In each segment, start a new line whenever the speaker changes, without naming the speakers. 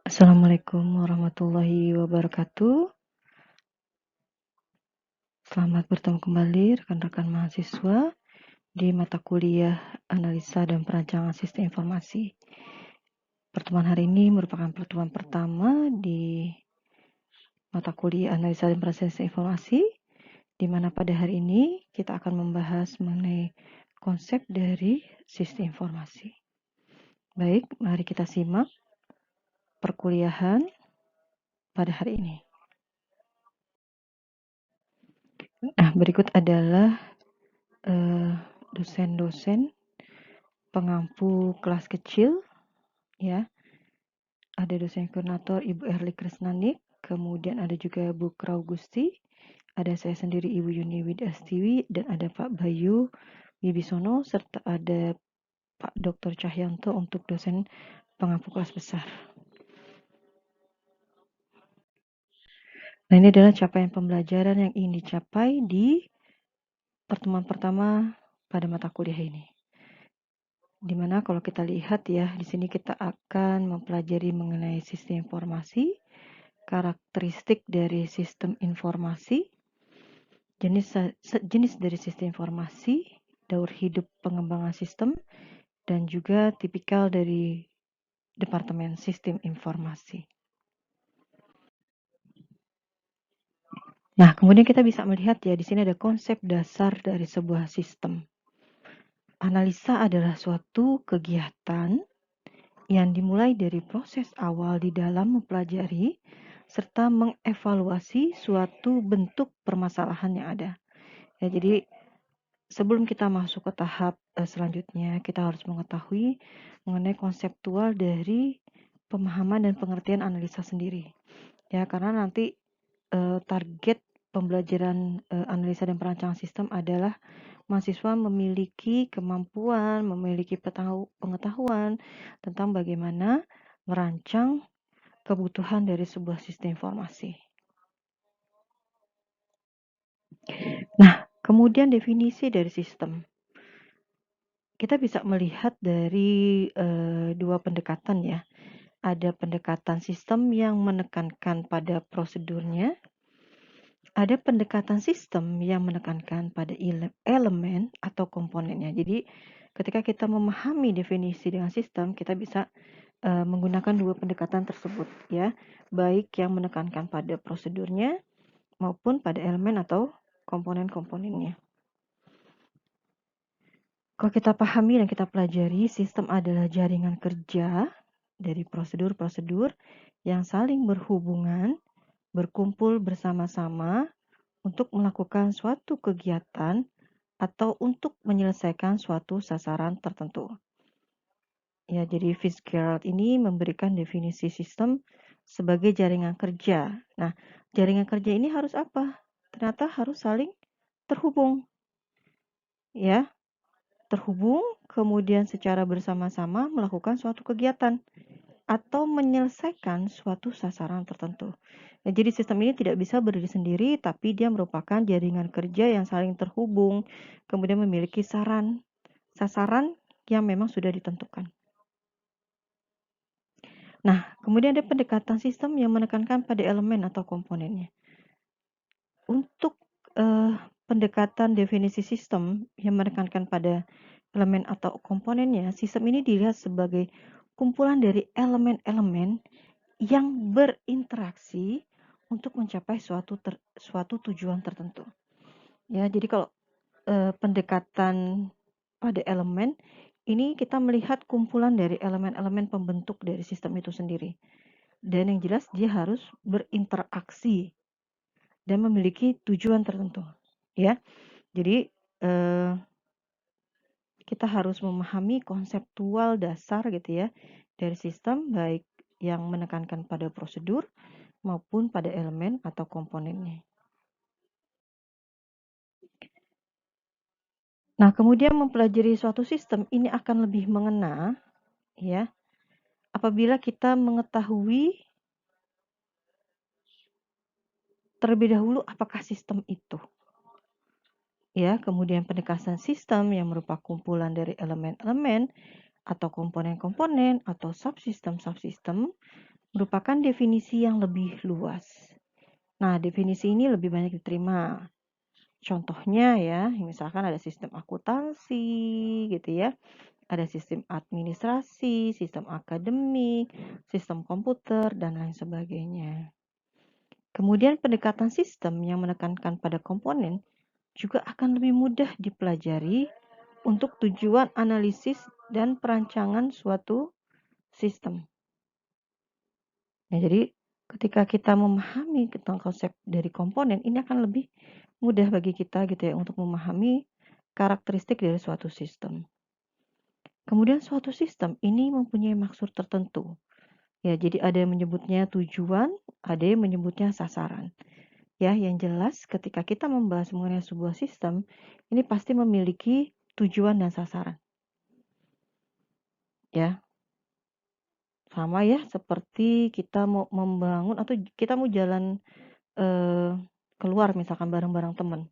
Assalamualaikum warahmatullahi wabarakatuh. Selamat bertemu kembali rekan-rekan mahasiswa di mata kuliah Analisa dan Perancangan Sistem Informasi. Pertemuan hari ini merupakan pertemuan pertama di mata kuliah Analisa dan Perancangan Sistem Informasi, di mana pada hari ini kita akan membahas mengenai konsep dari sistem informasi. Baik, mari kita simak perkuliahan pada hari ini. Nah, berikut adalah dosen-dosen pengampu kelas kecil, ya. Ada dosen koordinator Ibu Erli Krisnanik, kemudian ada juga Bu Krau Gusti, ada saya sendiri Ibu Yuni Widastiwi, dan ada Pak Bayu Wibisono, serta ada Pak Dr. Cahyanto untuk dosen pengampu kelas besar. Nah, ini adalah capaian pembelajaran yang ingin dicapai di pertemuan pertama pada mata kuliah ini. Dimana kalau kita lihat ya, di sini kita akan mempelajari mengenai sistem informasi, karakteristik dari sistem informasi, jenis dari sistem informasi, daur hidup pengembangan sistem, dan juga tipikal dari Departemen Sistem Informasi. Nah, kemudian kita bisa melihat ya, di sini ada konsep dasar dari sebuah sistem. Analisa adalah suatu kegiatan yang dimulai dari proses awal di dalam mempelajari serta mengevaluasi suatu bentuk permasalahan yang ada. Ya, jadi sebelum kita masuk ke tahap selanjutnya, kita harus mengetahui mengenai konseptual dari pemahaman dan pengertian analisa sendiri. Ya, karena nanti target pembelajaran analisa dan perancangan sistem adalah mahasiswa memiliki kemampuan, memiliki pengetahuan tentang bagaimana merancang kebutuhan dari sebuah sistem informasi. Nah, kemudian definisi dari sistem. Kita bisa melihat dari dua pendekatan ya. Ada pendekatan sistem yang menekankan pada prosedurnya. Ada pendekatan sistem yang menekankan pada elemen atau komponennya. Jadi ketika kita memahami definisi dengan sistem, kita bisa menggunakan dua pendekatan tersebut ya, baik yang menekankan pada prosedurnya maupun pada elemen atau komponen-komponennya. Kalau kita pahami dan kita pelajari, sistem adalah jaringan kerja dari prosedur-prosedur yang saling berhubungan, berkumpul bersama-sama untuk melakukan suatu kegiatan atau untuk menyelesaikan suatu sasaran tertentu. Ya, jadi Fitzgerald ini memberikan definisi sistem sebagai jaringan kerja. Nah, jaringan kerja ini harus apa? Ternyata harus saling terhubung. Ya, terhubung kemudian secara bersama-sama melakukan suatu kegiatan atau menyelesaikan suatu sasaran tertentu. Nah, jadi sistem ini tidak bisa berdiri sendiri, tapi dia merupakan jaringan kerja yang saling terhubung, kemudian memiliki sasaran yang memang sudah ditentukan. Nah, kemudian ada pendekatan sistem yang menekankan pada elemen atau komponennya. Untuk pendekatan definisi sistem yang menekankan pada elemen atau komponennya, sistem ini dilihat sebagai kumpulan dari elemen-elemen yang berinteraksi untuk mencapai suatu tujuan tertentu. Ya, jadi kalau pendekatan pada elemen ini kita melihat kumpulan dari elemen-elemen pembentuk dari sistem itu sendiri. Dan yang jelas dia harus berinteraksi dan memiliki tujuan tertentu. Ya, jadi kita harus memahami konseptual dasar gitu ya dari sistem, baik yang menekankan pada prosedur maupun pada elemen atau komponennya. Nah, kemudian mempelajari suatu sistem ini akan lebih mengena ya apabila kita mengetahui terlebih dahulu apakah sistem itu. Ya, kemudian pendekatan sistem yang merupakan kumpulan dari elemen-elemen atau komponen-komponen atau subsistem-subsistem merupakan definisi yang lebih luas. Nah, definisi ini lebih banyak diterima. Contohnya ya, misalkan ada sistem akuntansi gitu ya, ada sistem administrasi, sistem akademik, sistem komputer, dan lain sebagainya. Kemudian pendekatan sistem yang menekankan pada komponen juga akan lebih mudah dipelajari untuk tujuan analisis dan perancangan suatu sistem. Nah, jadi ketika kita memahami tentang konsep dari komponen, ini akan lebih mudah bagi kita gitu ya untuk memahami karakteristik dari suatu sistem. Kemudian suatu sistem ini mempunyai maksud tertentu. Ya, jadi ada yang menyebutnya tujuan, ada yang menyebutnya sasaran. Ya, yang jelas ketika kita membahas mengenai sebuah sistem, ini pasti memiliki tujuan dan sasaran. Ya, sama ya seperti kita mau membangun atau kita mau jalan keluar misalkan bareng-bareng teman.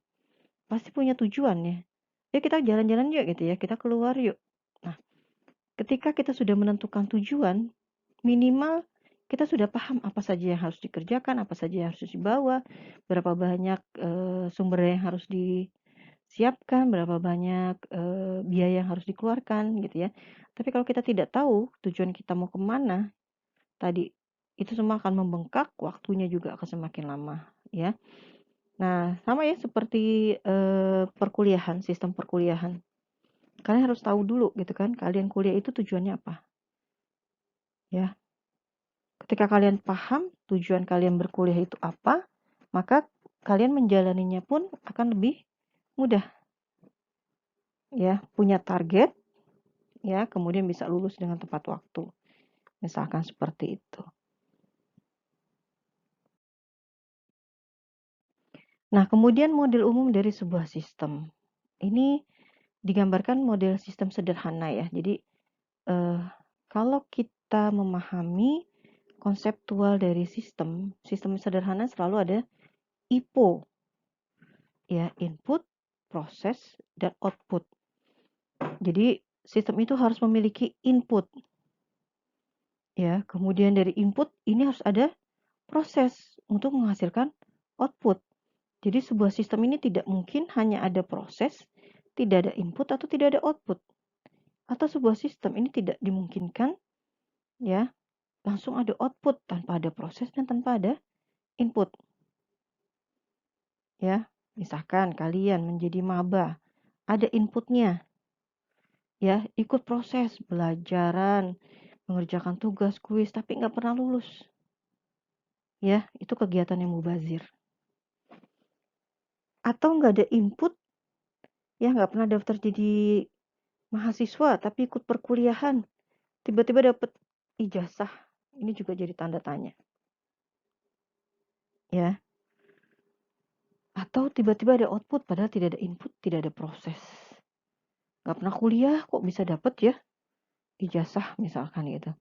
Pasti punya tujuan ya. Ya kita jalan-jalan yuk gitu ya, kita keluar yuk. Nah, ketika kita sudah menentukan tujuan, minimal kita sudah paham apa saja yang harus dikerjakan, apa saja yang harus dibawa, berapa banyak sumber yang harus disiapkan, berapa banyak biaya yang harus dikeluarkan gitu ya. Tapi kalau kita tidak tahu tujuan kita mau kemana, tadi itu semua akan membengkak, waktunya juga akan semakin lama ya. Nah, sama ya seperti perkuliahan, sistem perkuliahan. Kalian harus tahu dulu gitu kan, kalian kuliah itu tujuannya apa. Ya, ketika kalian paham tujuan kalian berkuliah itu apa, maka kalian menjalaninya pun akan lebih mudah. Ya, punya target, ya, kemudian bisa lulus dengan tepat waktu. Misalkan seperti itu. Nah, kemudian model umum dari sebuah sistem. Ini digambarkan model sistem sederhana ya. Jadi, kalau kita memahami konseptual dari sistem sederhana selalu ada IPO, ya, input, proses, dan output. Jadi sistem itu harus memiliki input, ya, kemudian dari input ini harus ada proses untuk menghasilkan output. Jadi sebuah sistem ini tidak mungkin hanya ada proses, tidak ada input atau tidak ada output. Atau sebuah sistem ini tidak dimungkinkan, ya, langsung ada output tanpa ada proses dan tanpa ada input. Ya, misalkan kalian menjadi maba, ada inputnya, ya, ikut proses belajaran, mengerjakan tugas, kuis, tapi nggak pernah lulus. Ya, itu kegiatan yang mubazir. Atau nggak ada input, ya nggak pernah daftar jadi mahasiswa, tapi ikut perkuliahan, tiba-tiba dapat ijazah, ini juga jadi tanda tanya. Ya, atau tiba-tiba ada output, padahal tidak ada input, tidak ada proses. Nggak pernah kuliah, kok bisa dapat ya ijazah misalkan gitu.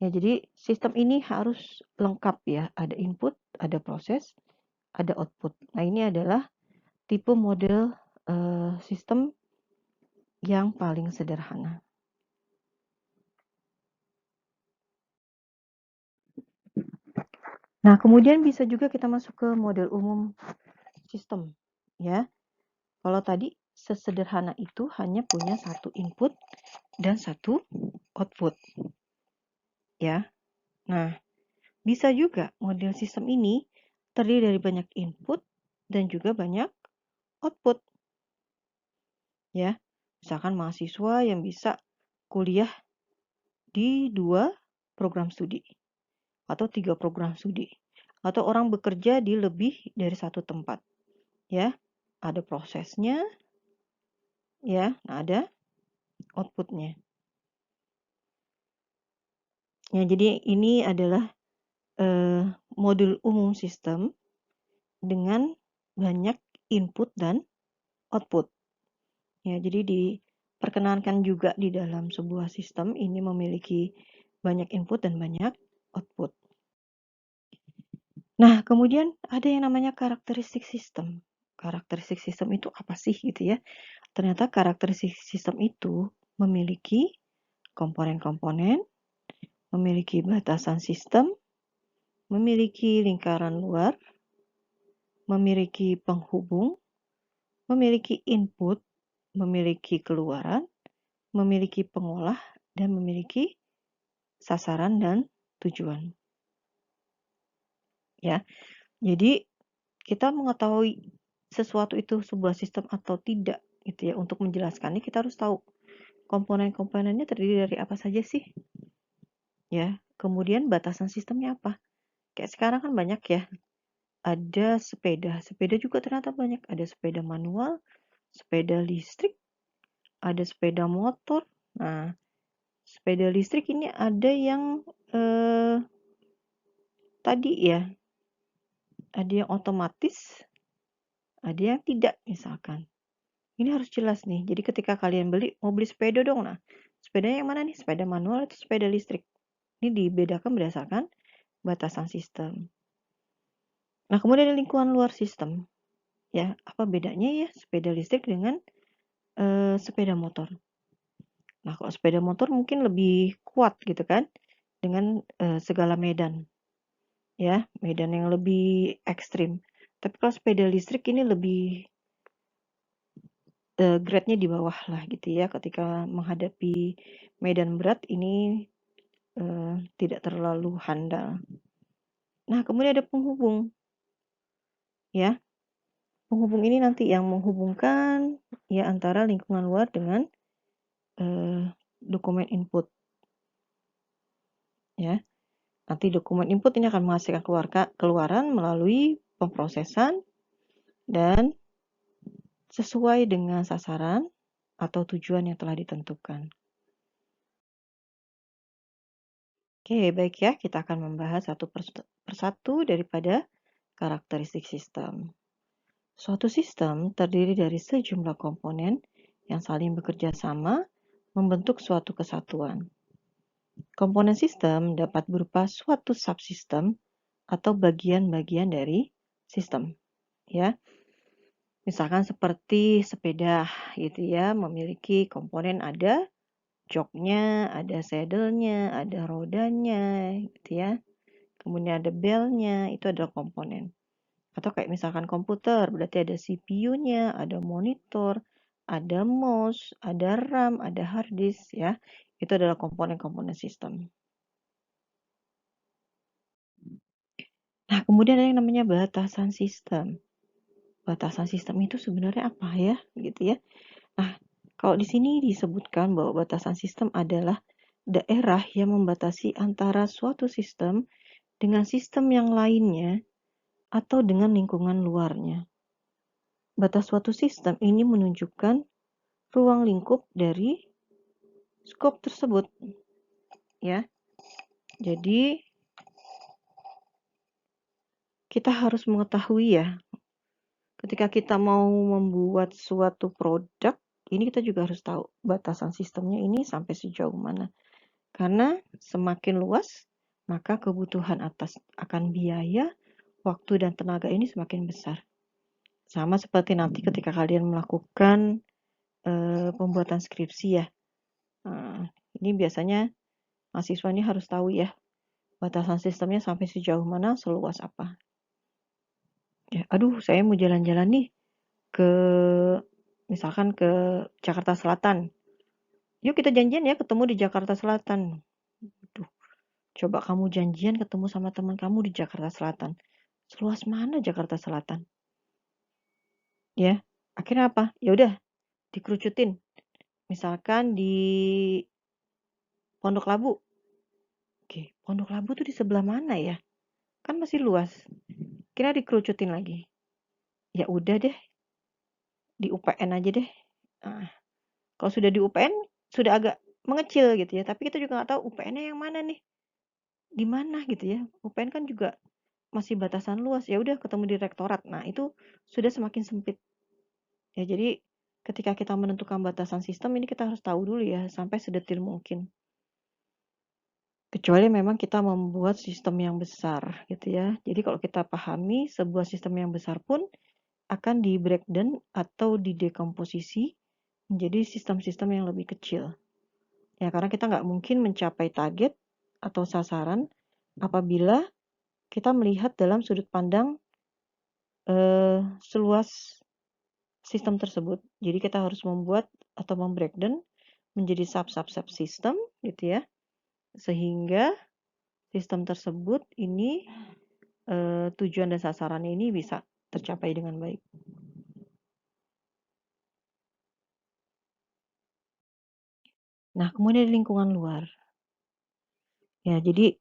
Ya, jadi sistem ini harus lengkap ya, ada input, ada proses, ada output. Nah, ini adalah tipe model sistem yang paling sederhana. Nah, kemudian bisa juga kita masuk ke model umum sistem, ya. Kalau tadi sesederhana itu hanya punya satu input dan satu output, ya. Nah, bisa juga model sistem ini terdiri dari banyak input dan juga banyak output, ya. Misalkan mahasiswa yang bisa kuliah di 2 program studi atau 3 program studi, atau orang bekerja di lebih dari satu tempat, ya. Ada prosesnya, ya. Nah, ada outputnya. Ya, jadi ini adalah modul umum sistem dengan banyak input dan output. Ya, jadi diperkenankan juga di dalam sebuah sistem ini memiliki banyak input dan banyak output. Nah, kemudian ada yang namanya karakteristik sistem. Karakteristik sistem itu apa sih gitu ya? Ternyata karakteristik sistem itu memiliki komponen-komponen, memiliki batasan sistem, memiliki lingkaran luar, memiliki penghubung, memiliki input, memiliki keluaran, memiliki pengolah, dan memiliki sasaran dan tujuan. Ya, jadi kita mengetahui sesuatu itu sebuah sistem atau tidak, gitu ya. Untuk menjelaskannya kita harus tahu komponen-komponennya terdiri dari apa saja sih, ya. Kemudian batasan sistemnya apa? Kayak sekarang kan banyak ya, ada sepeda juga ternyata banyak. Ada sepeda manual, sepeda listrik, ada sepeda motor. Nah, sepeda listrik ini ada yang tadi ya, ada yang otomatis, ada yang tidak misalkan. Ini harus jelas nih. Jadi ketika kalian mau beli sepeda dong. Nah, sepedanya yang mana nih? Sepeda manual atau sepeda listrik? Ini dibedakan berdasarkan batasan sistem. Nah, kemudian ada lingkungan luar sistem. Ya, apa bedanya ya sepeda listrik dengan sepeda motor? Nah, kalau sepeda motor mungkin lebih kuat gitu kan dengan segala medan. Ya, medan yang lebih ekstrim. Tapi kalau sepeda listrik ini lebih grade-nya di bawah lah gitu ya. Ketika menghadapi medan berat ini tidak terlalu handal. Nah, kemudian ada penghubung. Ya, penghubung ini nanti yang menghubungkan ya antara lingkungan luar dengan dokumen input. Ya, nanti dokumen input ini akan menghasilkan keluaran melalui pemrosesan dan sesuai dengan sasaran atau tujuan yang telah ditentukan. Oke, baik ya, kita akan membahas satu persatu daripada karakteristik sistem. Suatu sistem terdiri dari sejumlah komponen yang saling bekerja sama membentuk suatu kesatuan. Komponen sistem dapat berupa suatu subsistem atau bagian-bagian dari sistem, ya. Misalkan seperti sepeda gitu ya, memiliki komponen ada joknya, ada saddle-nya, ada rodanya gitu ya. Kemudian ada bel-nya, itu adalah komponen. Atau kayak misalkan komputer, berarti ada CPU-nya, ada monitor, ada mouse, ada RAM, ada hard disk ya. Itu adalah komponen-komponen sistem. Nah, kemudian ada yang namanya batasan sistem. Batasan sistem itu sebenarnya apa ya, gitu ya. Nah, kalau di sini disebutkan bahwa batasan sistem adalah daerah yang membatasi antara suatu sistem dengan sistem yang lainnya atau dengan lingkungan luarnya. Batas suatu sistem ini menunjukkan ruang lingkup dari skop tersebut. Ya. Jadi kita harus mengetahui ya, ketika kita mau membuat suatu produk, ini kita juga harus tahu batasan sistemnya ini sampai sejauh mana. Karena semakin luas, maka kebutuhan akan biaya, waktu, dan tenaga ini semakin besar. Sama seperti nanti ketika kalian melakukan pembuatan skripsi ya. Ini biasanya mahasiswa ini harus tahu ya, batasan sistemnya sampai sejauh mana, seluas apa. Ya, aduh, saya mau jalan-jalan nih misalkan ke Jakarta Selatan. Yuk kita janjian ya ketemu di Jakarta Selatan. Aduh, coba kamu janjian ketemu sama teman kamu di Jakarta Selatan. Seluas mana Jakarta Selatan? Ya, akhirnya apa? Ya udah, dikerucutin. Misalkan di Pondok Labu. Oke, Pondok Labu tuh di sebelah mana ya? Kan masih luas. Kira dikerucutin lagi. Ya udah deh, di UPN aja deh. Nah, kalau sudah di UPN, sudah agak mengecil gitu ya. Tapi kita juga nggak tahu UPN-nya yang mana nih. Di mana gitu ya. UPN kan juga masih batasan luas. Ya udah ketemu di rektorat. Nah, itu sudah semakin sempit. Ya, jadi ketika kita menentukan batasan sistem ini kita harus tahu dulu ya sampai sedetil mungkin. Kecuali memang kita membuat sistem yang besar gitu ya. Jadi kalau kita pahami sebuah sistem yang besar pun akan di breakdown atau didekomposisi menjadi sistem-sistem yang lebih kecil. Ya, karena kita nggak mungkin mencapai target atau sasaran apabila kita melihat dalam sudut pandang seluas sistem tersebut. Jadi kita harus membuat atau membreakdown menjadi sub sistem gitu ya. Sehingga sistem tersebut ini tujuan dan sasarannya ini bisa tercapai dengan baik. Nah, kemudian lingkungan luar. Ya, jadi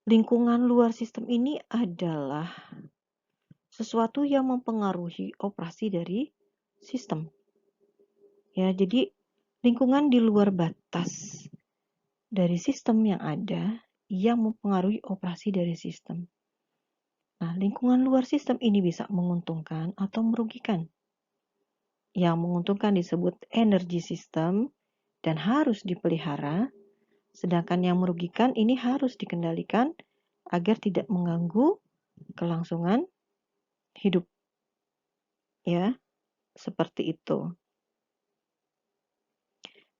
lingkungan luar sistem ini adalah sesuatu yang mempengaruhi operasi dari sistem. Ya, jadi lingkungan di luar batas dari sistem yang ada yang mempengaruhi operasi dari sistem. Nah, lingkungan luar sistem ini bisa menguntungkan atau merugikan. Yang menguntungkan disebut energi sistem dan harus dipelihara, sedangkan yang merugikan ini harus dikendalikan agar tidak mengganggu kelangsungan hidup. Ya, seperti itu.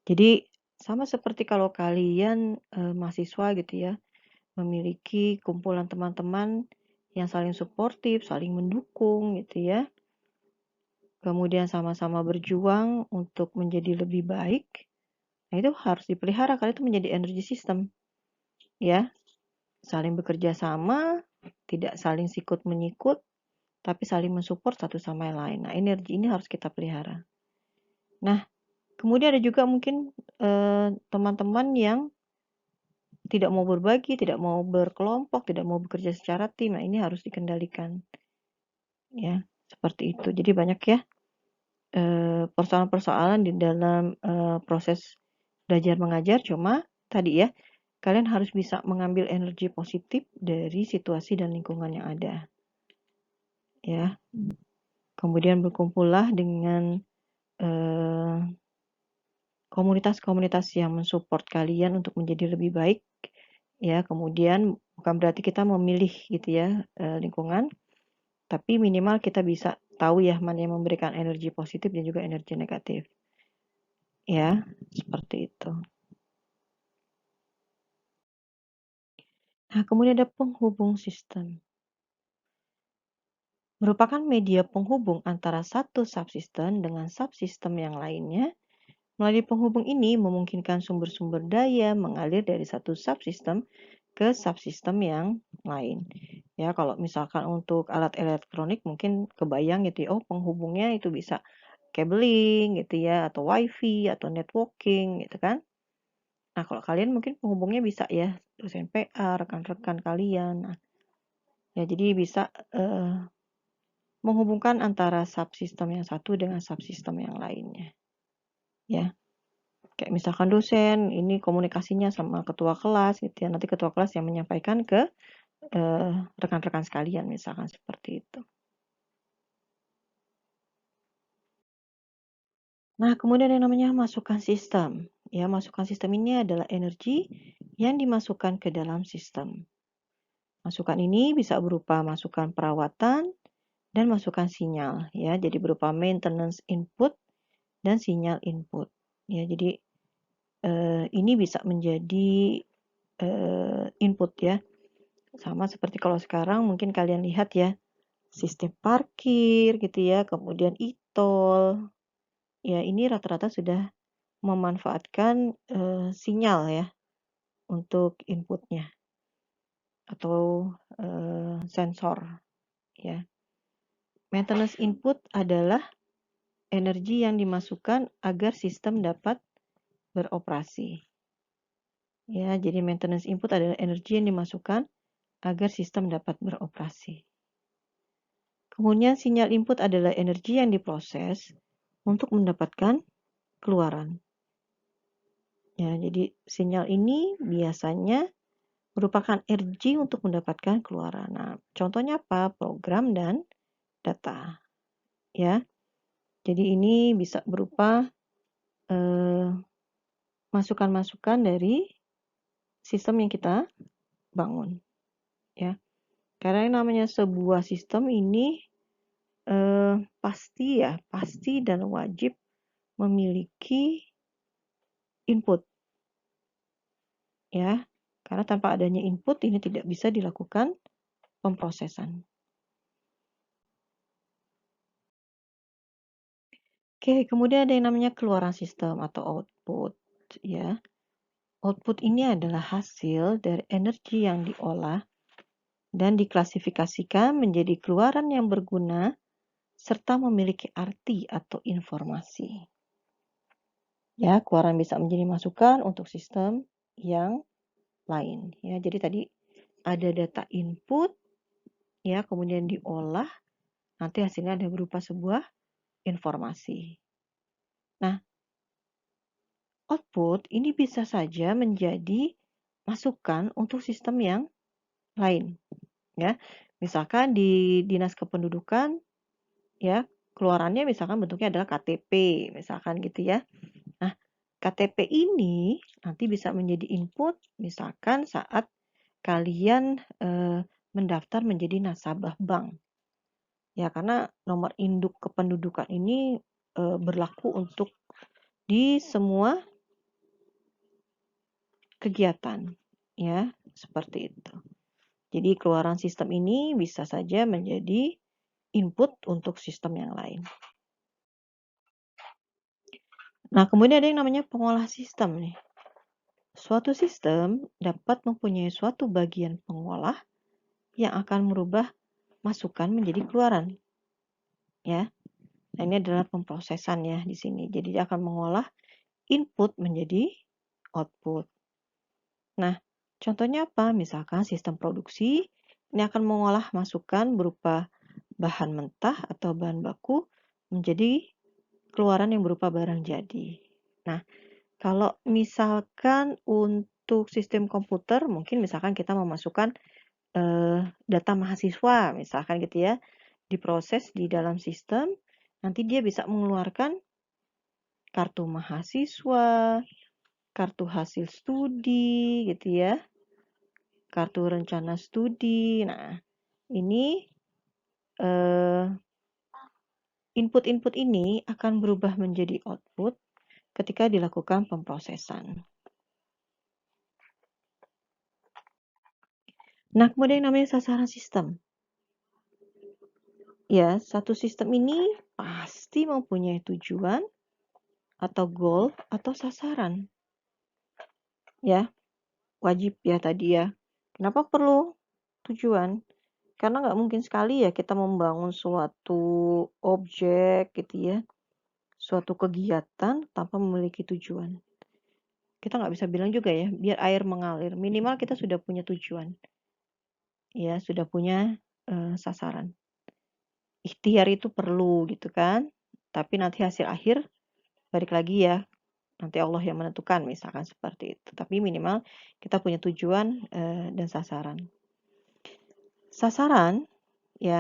Jadi sama seperti kalau kalian mahasiswa gitu ya, memiliki kumpulan teman-teman yang saling suportif, saling mendukung gitu ya. Kemudian sama-sama berjuang untuk menjadi lebih baik. Nah, itu harus dipelihara karena itu menjadi energi sistem. Ya, saling bekerja sama, tidak saling sikut menyikut, tapi saling mensupport satu sama yang lain. Nah, energi ini harus kita pelihara. Nah, kemudian ada juga mungkin teman-teman yang tidak mau berbagi, tidak mau berkelompok, tidak mau bekerja secara tim. Nah, ini harus dikendalikan. Ya, seperti itu. Jadi banyak ya persoalan-persoalan di dalam proses belajar mengajar. Cuma tadi ya, kalian harus bisa mengambil energi positif dari situasi dan lingkungan yang ada. Ya. Kemudian berkumpullah dengan komunitas-komunitas yang mensupport kalian untuk menjadi lebih baik. Ya, kemudian bukan berarti kita memilih gitu ya lingkungan, tapi minimal kita bisa tahu ya mana yang memberikan energi positif dan juga energi negatif. Ya, seperti itu. Nah, kemudian ada penghubung sistem. Merupakan media penghubung antara satu subsistem dengan subsistem yang lainnya. Melalui penghubung ini memungkinkan sumber-sumber daya mengalir dari satu subsistem ke subsistem yang lain. Ya, kalau misalkan untuk alat elektronik mungkin kebayang gitu ya, oh penghubungnya itu bisa cabling gitu ya, atau wifi, atau networking gitu kan. Nah, kalau kalian mungkin penghubungnya bisa ya, dosen PA, rekan-rekan kalian. Nah, ya jadi bisa menghubungkan antara subsistem yang satu dengan subsistem yang lainnya. Ya. Kayak misalkan dosen, ini komunikasinya sama ketua kelas gitu ya. Nanti ketua kelas yang menyampaikan ke rekan-rekan sekalian misalkan seperti itu. Nah, kemudian yang namanya masukan sistem. Ya, masukan sistem ini adalah energi yang dimasukkan ke dalam sistem. Masukan ini bisa berupa masukan perawatan dan masukan sinyal ya. Jadi berupa maintenance input dan sinyal input. Ya, jadi ini bisa menjadi input ya. Sama seperti kalau sekarang mungkin kalian lihat ya, sistem parkir gitu ya, kemudian e-tol. Ya, ini rata-rata sudah memanfaatkan sinyal ya untuk inputnya atau sensor ya. Maintenance input adalah energi yang dimasukkan agar sistem dapat beroperasi. Ya, jadi maintenance input adalah energi yang dimasukkan agar sistem dapat beroperasi. Kemudian sinyal input adalah energi yang diproses untuk mendapatkan keluaran. Ya, jadi sinyal ini biasanya merupakan energi untuk mendapatkan keluaran. Nah, contohnya apa? Program dan data. Ya. Jadi ini bisa berupa masukan-masukan dari sistem yang kita bangun. Ya. Karena yang namanya sebuah sistem ini pasti dan wajib memiliki input. Ya. Karena tanpa adanya input ini tidak bisa dilakukan pemrosesan. Oke, kemudian ada yang namanya keluaran sistem atau output, ya. Output ini adalah hasil dari energi yang diolah dan diklasifikasikan menjadi keluaran yang berguna serta memiliki arti atau informasi. Ya, keluaran bisa menjadi masukan untuk sistem yang lain. Ya, jadi tadi ada data input, ya, kemudian diolah, nanti hasilnya ada berupa sebuah informasi. Nah, output ini bisa saja menjadi masukan untuk sistem yang lain, ya. Misalkan di Dinas Kependudukan, ya, keluarannya misalkan bentuknya adalah KTP, misalkan gitu ya. Nah, KTP ini nanti bisa menjadi input misalkan saat kalian mendaftar menjadi nasabah bank. Ya, karena nomor induk kependudukan ini berlaku untuk di semua kegiatan, ya, seperti itu. Jadi keluaran sistem ini bisa saja menjadi input untuk sistem yang lain. Nah, kemudian ada yang namanya pengolah sistem nih. Suatu sistem dapat mempunyai suatu bagian pengolah yang akan merubah masukan menjadi keluaran. Ya. Nah, ini adalah pemrosesan ya di sini. Jadi dia akan mengolah input menjadi output. Nah, contohnya apa? Misalkan sistem produksi ini akan mengolah masukan berupa bahan mentah atau bahan baku menjadi keluaran yang berupa barang jadi. Nah, kalau misalkan untuk sistem komputer, mungkin misalkan kita memasukkan data mahasiswa, misalkan gitu ya, diproses di dalam sistem, nanti dia bisa mengeluarkan kartu mahasiswa, kartu hasil studi, gitu ya, kartu rencana studi. Nah, ini input-input ini akan berubah menjadi output ketika dilakukan pemrosesan. Nah, kemudian yang namanya sasaran sistem. Ya, satu sistem ini pasti mempunyai tujuan atau goal atau sasaran. Ya, wajib ya tadi ya. Kenapa perlu tujuan? Karena nggak mungkin sekali ya kita membangun suatu objek gitu ya, suatu kegiatan tanpa memiliki tujuan. Kita nggak bisa bilang juga ya, biar air mengalir. Minimal kita sudah punya tujuan. Ya, sudah punya sasaran. Ikhtiar itu perlu gitu kan. Tapi nanti hasil akhir balik lagi ya. Nanti Allah yang menentukan misalkan seperti itu. Tapi minimal kita punya tujuan dan sasaran. Sasaran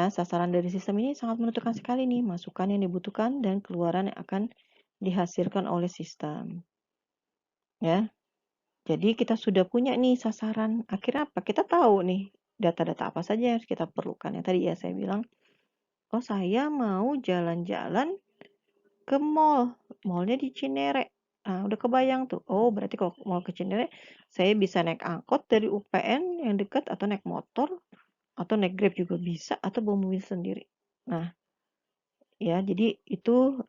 sasaran dari sistem ini sangat menentukan sekali nih masukan yang dibutuhkan dan keluaran yang akan dihasilkan oleh sistem. Ya. Jadi kita sudah punya nih sasaran. Akhirnya apa? Kita tahu nih data-data apa saja yang harus kita perlukan. Yang tadi ya saya bilang, oh saya mau jalan-jalan ke mall. Mallnya di Cinere. Nah, udah kebayang tuh. Oh, berarti kalau mau ke Cinere, saya bisa naik angkot dari UPN yang dekat atau naik motor atau naik Grab juga bisa atau bawa mobil sendiri. Nah, ya, jadi itu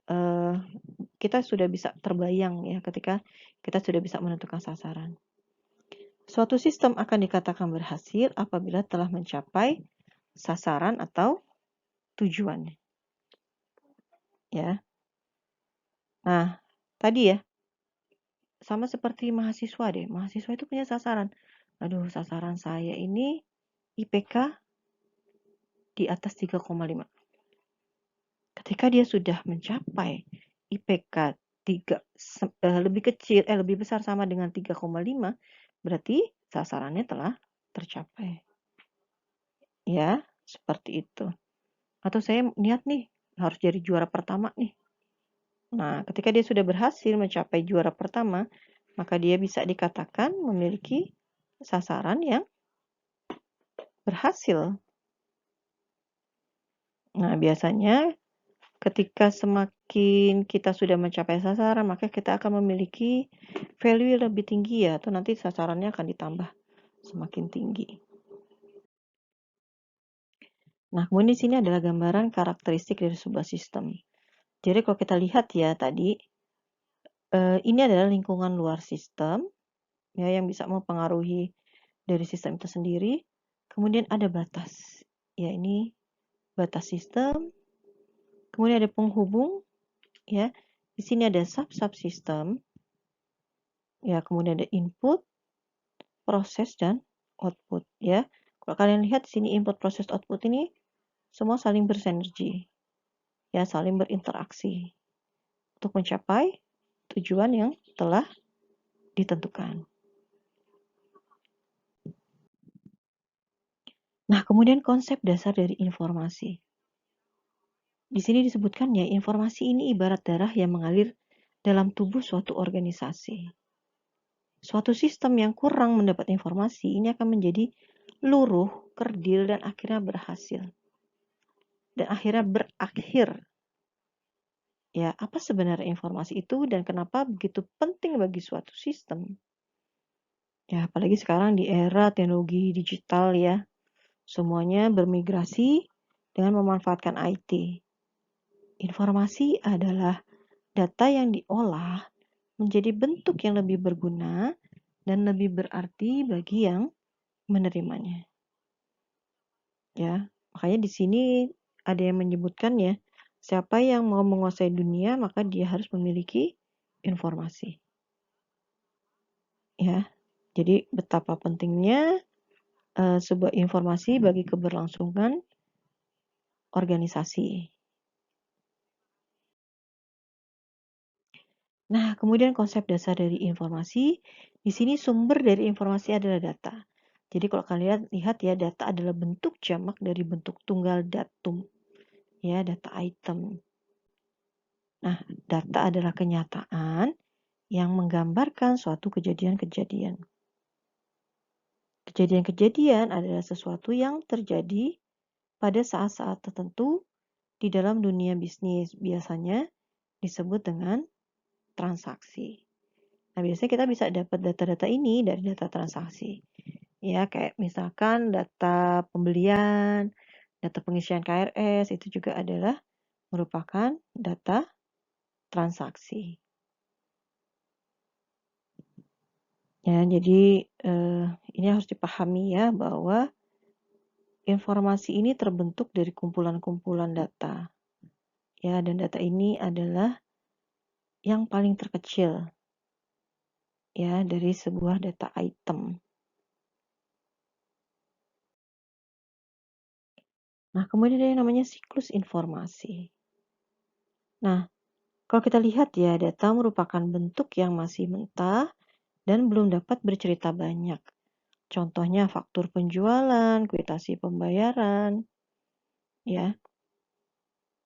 kita sudah bisa terbayang ya ketika kita sudah bisa menentukan sasaran. Suatu sistem akan dikatakan berhasil apabila telah mencapai sasaran atau tujuan. Ya. Nah, tadi ya, sama seperti mahasiswa deh. Mahasiswa itu punya sasaran. Aduh, sasaran saya ini IPK di atas 3,5. Ketika dia sudah mencapai IPK lebih besar sama dengan 3,5, berarti sasarannya telah tercapai. Ya, seperti itu. Atau saya niat nih, harus jadi juara pertama nih. Nah, ketika dia sudah berhasil mencapai juara pertama, maka dia bisa dikatakan memiliki sasaran yang berhasil. Nah, biasanya ketika semakin kita sudah mencapai sasaran, maka kita akan memiliki value yang lebih tinggi ya, atau nanti sasarannya akan ditambah semakin tinggi. Nah, kemudian di sini adalah gambaran karakteristik dari sebuah sistem. Jadi kalau kita lihat ya tadi, ini adalah lingkungan luar sistem, ya, yang bisa mempengaruhi dari sistem itu sendiri. Kemudian ada batas, ya ini batas sistem. Kemudian ada penghubung, ya. Di sini ada sub-subsistem, ya. Kemudian ada input, proses, dan output, ya. Kalau kalian lihat di sini input, proses, output ini semua saling bersinergi, ya, saling berinteraksi untuk mencapai tujuan yang telah ditentukan. Nah, kemudian konsep dasar dari informasi. Di sini disebutkan ya, informasi ini ibarat darah yang mengalir dalam tubuh suatu organisasi. Suatu sistem yang kurang mendapat informasi ini akan menjadi luruh, kerdil, dan akhirnya berhasil. Dan akhirnya berakhir. Ya, apa sebenarnya informasi itu dan kenapa begitu penting bagi suatu sistem? Ya, apalagi sekarang di era teknologi digital ya. Semuanya bermigrasi dengan memanfaatkan IT. Informasi adalah data yang diolah menjadi bentuk yang lebih berguna dan lebih berarti bagi yang menerimanya. Ya, makanya di sini ada yang menyebutkan ya, siapa yang mau menguasai dunia maka dia harus memiliki informasi. Ya, jadi betapa pentingnya sebuah informasi bagi keberlangsungan organisasi. Nah, kemudian konsep dasar dari informasi, di sini sumber dari informasi adalah data. Jadi kalau kalian lihat ya, data adalah bentuk jamak dari bentuk tunggal datum, ya, data item. Nah, data adalah kenyataan yang menggambarkan suatu kejadian-kejadian. Kejadian-kejadian adalah sesuatu yang terjadi pada saat-saat tertentu di dalam dunia bisnis, biasanya disebut dengan transaksi. Nah, biasanya kita bisa dapat data-data ini dari data transaksi. Ya, kayak misalkan data pembelian, data pengisian KRS, itu juga adalah merupakan data transaksi. Ya, jadi ini harus dipahami ya bahwa informasi ini terbentuk dari kumpulan-kumpulan data. Ya, dan data ini adalah yang paling terkecil ya dari sebuah data item. Nah, kemudian ada yang namanya siklus informasi. Nah, kalau kita lihat ya, data merupakan bentuk yang masih mentah dan belum dapat bercerita banyak. Contohnya faktur penjualan, kwitansi pembayaran, ya.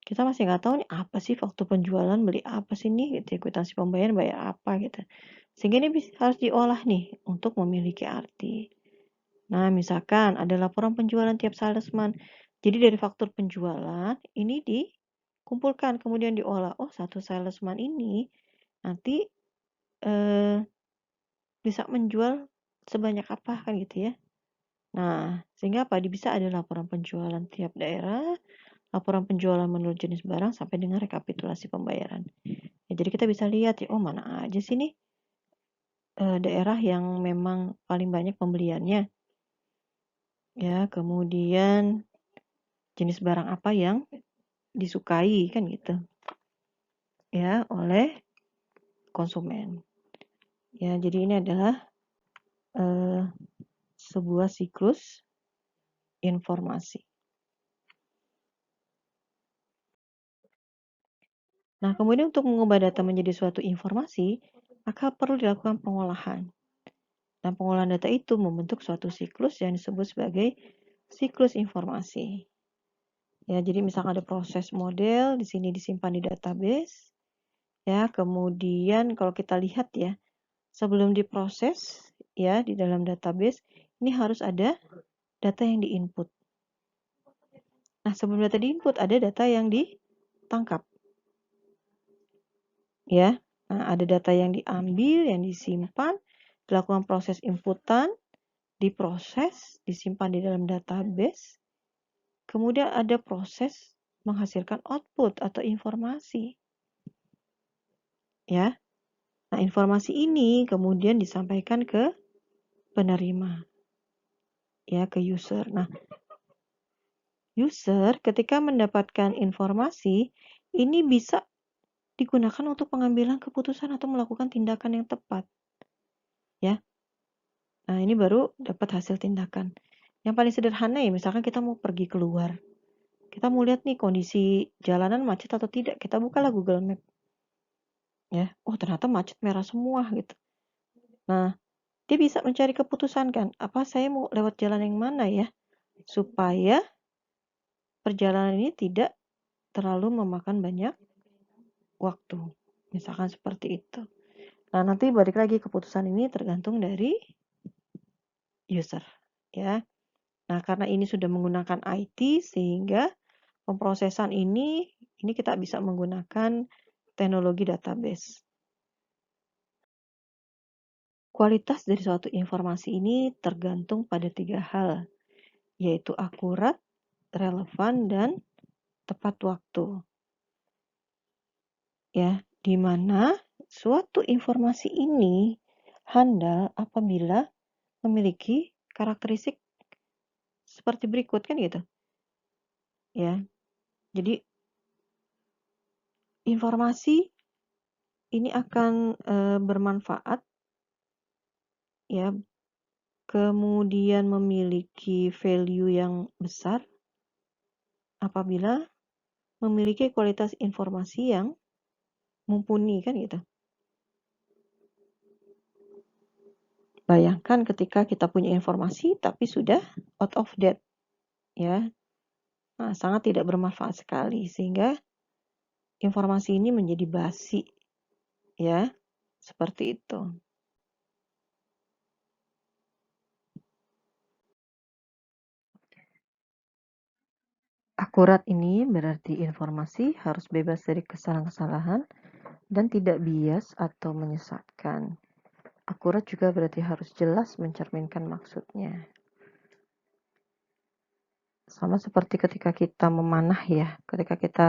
Kita masih nggak tahu nih apa sih faktur penjualan, beli apa sih nih, gitu ya, kwitansi pembayaran bayar apa gitu. Sehingga ini harus diolah nih untuk memiliki arti. Nah, misalkan ada laporan penjualan tiap salesman. Jadi dari faktur penjualan ini dikumpulkan kemudian diolah. Oh, satu salesman ini nanti bisa menjual sebanyak apa kan gitu ya. Nah, sehingga apa? Bisa ada laporan penjualan tiap daerah, laporan penjualan menurut jenis barang sampai dengan rekapitulasi pembayaran. Ya, jadi kita bisa lihat ya, oh mana aja sih nih daerah yang memang paling banyak pembeliannya. Ya, kemudian jenis barang apa yang disukai kan gitu. Ya, oleh konsumen. Ya, jadi ini adalah sebuah siklus informasi. Nah, kemudian untuk mengubah data menjadi suatu informasi, maka perlu dilakukan pengolahan. Dan pengolahan data itu membentuk suatu siklus yang disebut sebagai siklus informasi. Ya, jadi misalkan ada proses model, di sini disimpan di database. Ya, kemudian kalau kita lihat ya, sebelum diproses ya di dalam database, ini harus ada data yang diinput. Nah, sebelum data diinput ada data yang ditangkap. Ya. Nah, ada data yang diambil, yang disimpan, dilakukan proses inputan, diproses, disimpan di dalam database, kemudian ada proses menghasilkan output atau informasi. Ya. Nah, informasi ini kemudian disampaikan ke penerima, ya, ke user. Nah, user ketika mendapatkan informasi ini bisa digunakan untuk pengambilan keputusan atau melakukan tindakan yang tepat, ya. Nah, ini baru dapat hasil tindakan. Yang paling sederhana ya, misalkan kita mau pergi keluar. Kita mau lihat nih kondisi jalanan macet atau tidak. Kita bukalah Google Map. Ya, oh ternyata macet merah semua gitu. Nah, dia bisa mencari keputusan kan, apa saya mau lewat jalan yang mana ya, supaya perjalanan ini tidak terlalu memakan banyak waktu. Misalkan seperti itu. Nah, nanti balik lagi keputusan ini tergantung dari user, ya. Nah, karena ini sudah menggunakan IT sehingga pemrosesan ini kita bisa menggunakan teknologi database. Kualitas dari suatu informasi ini tergantung pada 3 hal, yaitu akurat, relevan, dan tepat waktu. Ya, di mana suatu informasi ini handal apabila memiliki karakteristik seperti berikut kan gitu. Ya. Jadi informasi ini akan bermanfaat ya, kemudian memiliki value yang besar apabila memiliki kualitas informasi yang mumpuni kan gitu. Bayangkan ketika kita punya informasi tapi sudah out of date, ya. Nah, sangat tidak bermanfaat sekali sehingga informasi ini menjadi basi, ya. Seperti itu. Akurat ini berarti informasi harus bebas dari kesalahan-kesalahan dan tidak bias atau menyesatkan. Akurat juga berarti harus jelas mencerminkan maksudnya. Sama seperti ketika kita memanah ya, ketika kita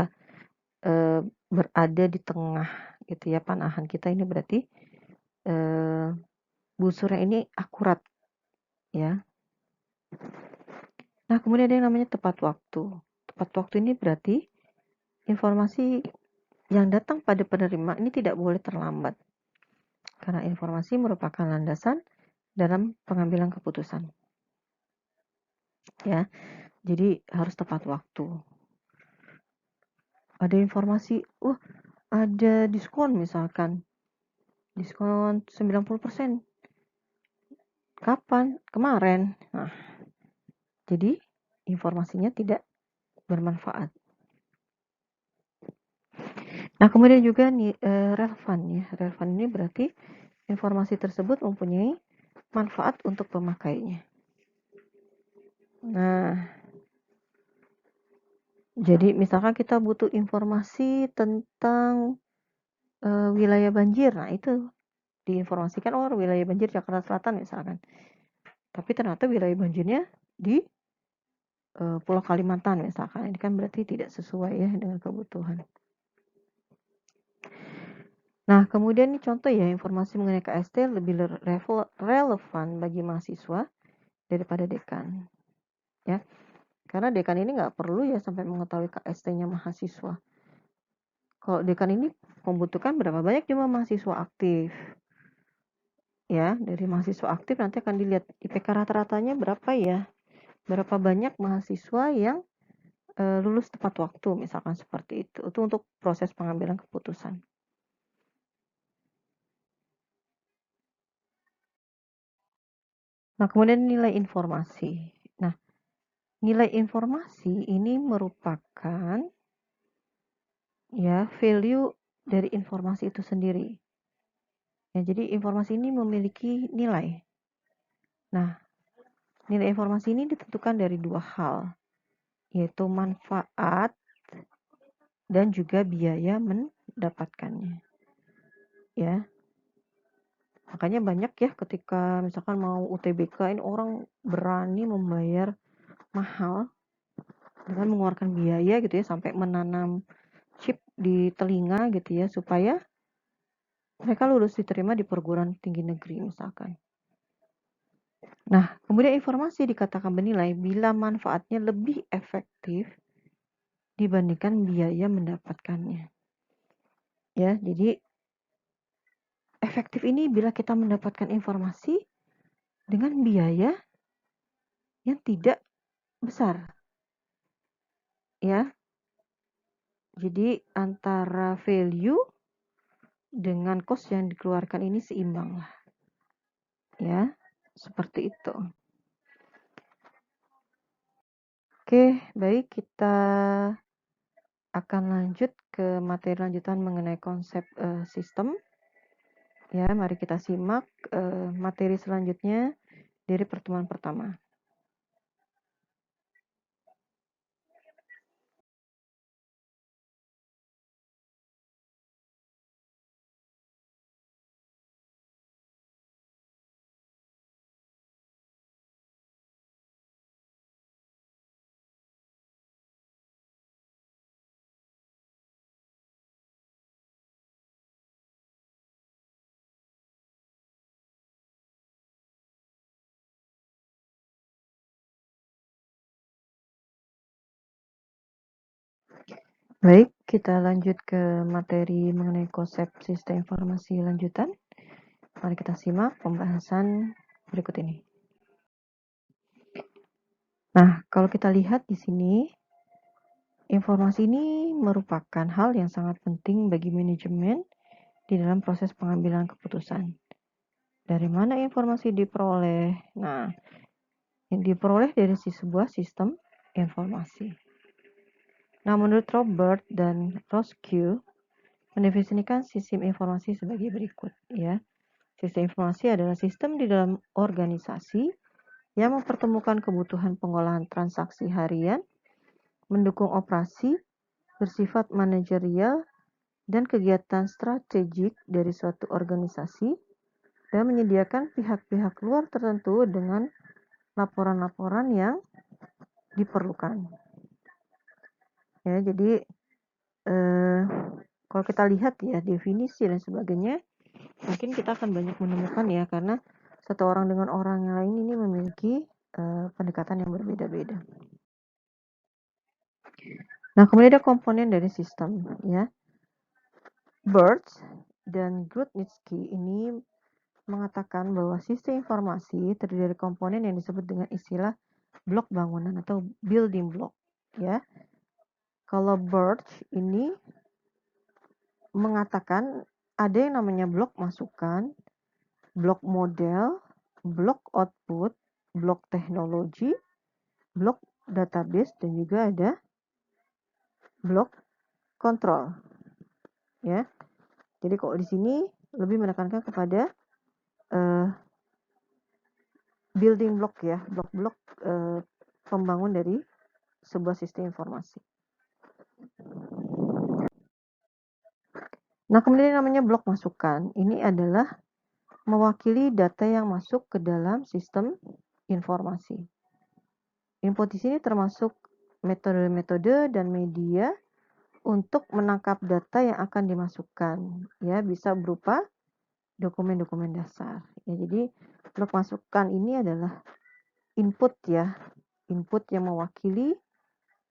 berada di tengah gitu ya, panahan kita ini berarti busurnya ini akurat ya. Nah, kemudian ada yang namanya tepat waktu. Tepat waktu ini berarti informasi yang datang pada penerima ini tidak boleh terlambat. Karena informasi merupakan landasan dalam pengambilan keputusan. Ya. Jadi harus tepat waktu. Ada informasi, ada diskon misalkan. Diskon 90%. Kapan? Kemarin. Nah, jadi informasinya tidak bermanfaat. Nah, kemudian juga nih relevan ya. Relevan ini berarti informasi tersebut mempunyai manfaat untuk pemakainya. Nah, jadi misalkan kita butuh informasi tentang wilayah banjir. Nah, itu diinformasikan wilayah banjir Jakarta Selatan misalkan. Tapi ternyata wilayah banjirnya di Pulau Kalimantan misalkan. Ini kan berarti tidak sesuai ya dengan kebutuhan. Nah, kemudian nih contoh ya, informasi mengenai KST lebih relevan bagi mahasiswa daripada dekan. Ya, karena dekan ini nggak perlu ya sampai mengetahui KST-nya mahasiswa. Kalau dekan ini membutuhkan berapa banyak jumlah mahasiswa aktif. Ya, dari mahasiswa aktif nanti akan dilihat IPK rata-ratanya berapa ya. Berapa banyak mahasiswa yang lulus tepat waktu, misalkan seperti itu. Itu untuk proses pengambilan keputusan. Nah, kemudian nilai informasi. Nah, nilai informasi ini merupakan ya value dari informasi itu sendiri. Ya, jadi informasi ini memiliki nilai. Nah, nilai informasi ini ditentukan dari 2 hal, yaitu manfaat dan juga biaya mendapatkannya. Ya. Makanya banyak ya ketika misalkan mau UTBK ini orang berani membayar mahal dengan mengeluarkan biaya gitu ya, sampai menanam chip di telinga gitu ya, supaya mereka lulus diterima di perguruan tinggi negeri misalkan. Nah, kemudian informasi dikatakan bernilai bila manfaatnya lebih efektif dibandingkan biaya mendapatkannya. Ya, jadi efektif ini bila kita mendapatkan informasi dengan biaya yang tidak besar. Ya. Jadi antara value dengan cost yang dikeluarkan ini seimbang lah. Ya, seperti itu. Oke, baik, kita akan lanjut ke materi lanjutan mengenai konsep sistem. Ya, mari kita simak materi selanjutnya dari pertemuan pertama. Baik, kita lanjut ke materi mengenai konsep sistem informasi lanjutan. Mari kita simak pembahasan berikut ini. Nah, kalau kita lihat di sini, informasi ini merupakan hal yang sangat penting bagi manajemen di dalam proses pengambilan keputusan. Dari mana informasi diperoleh? Nah, yang diperoleh dari sebuah sistem informasi. Nah, menurut Robert dan Roscoe, mendefinisikan sistem informasi sebagai berikut, ya. Sistem informasi adalah sistem di dalam organisasi yang mempertemukan kebutuhan pengolahan transaksi harian, mendukung operasi, bersifat manajerial, dan kegiatan strategik dari suatu organisasi, dan menyediakan pihak-pihak luar tertentu dengan laporan-laporan yang diperlukan. Ya, jadi kalau kita lihat ya definisi dan sebagainya, mungkin kita akan banyak menemukan ya, karena satu orang dengan orang yang lain ini memiliki pendekatan yang berbeda-beda. Nah, kemudian ada komponen dari sistem ya. Birch dan Grudnitsky ini mengatakan bahwa sistem informasi terdiri dari komponen yang disebut dengan istilah blok bangunan atau building block ya. Kalau Birch ini mengatakan ada yang namanya blok masukan, blok model, blok output, blok teknologi, blok database, dan juga ada blok kontrol. Ya. Jadi kalau di sini lebih menekankan kepada building block ya, blok-blok pembangun dari sebuah sistem informasi. Nah, kemudian namanya blok masukan. Ini adalah mewakili data yang masuk ke dalam sistem informasi. Input di sini termasuk metode-metode dan media untuk menangkap data yang akan dimasukkan. Ya, bisa berupa dokumen-dokumen dasar. Ya, jadi blok masukan ini adalah input ya, input yang mewakili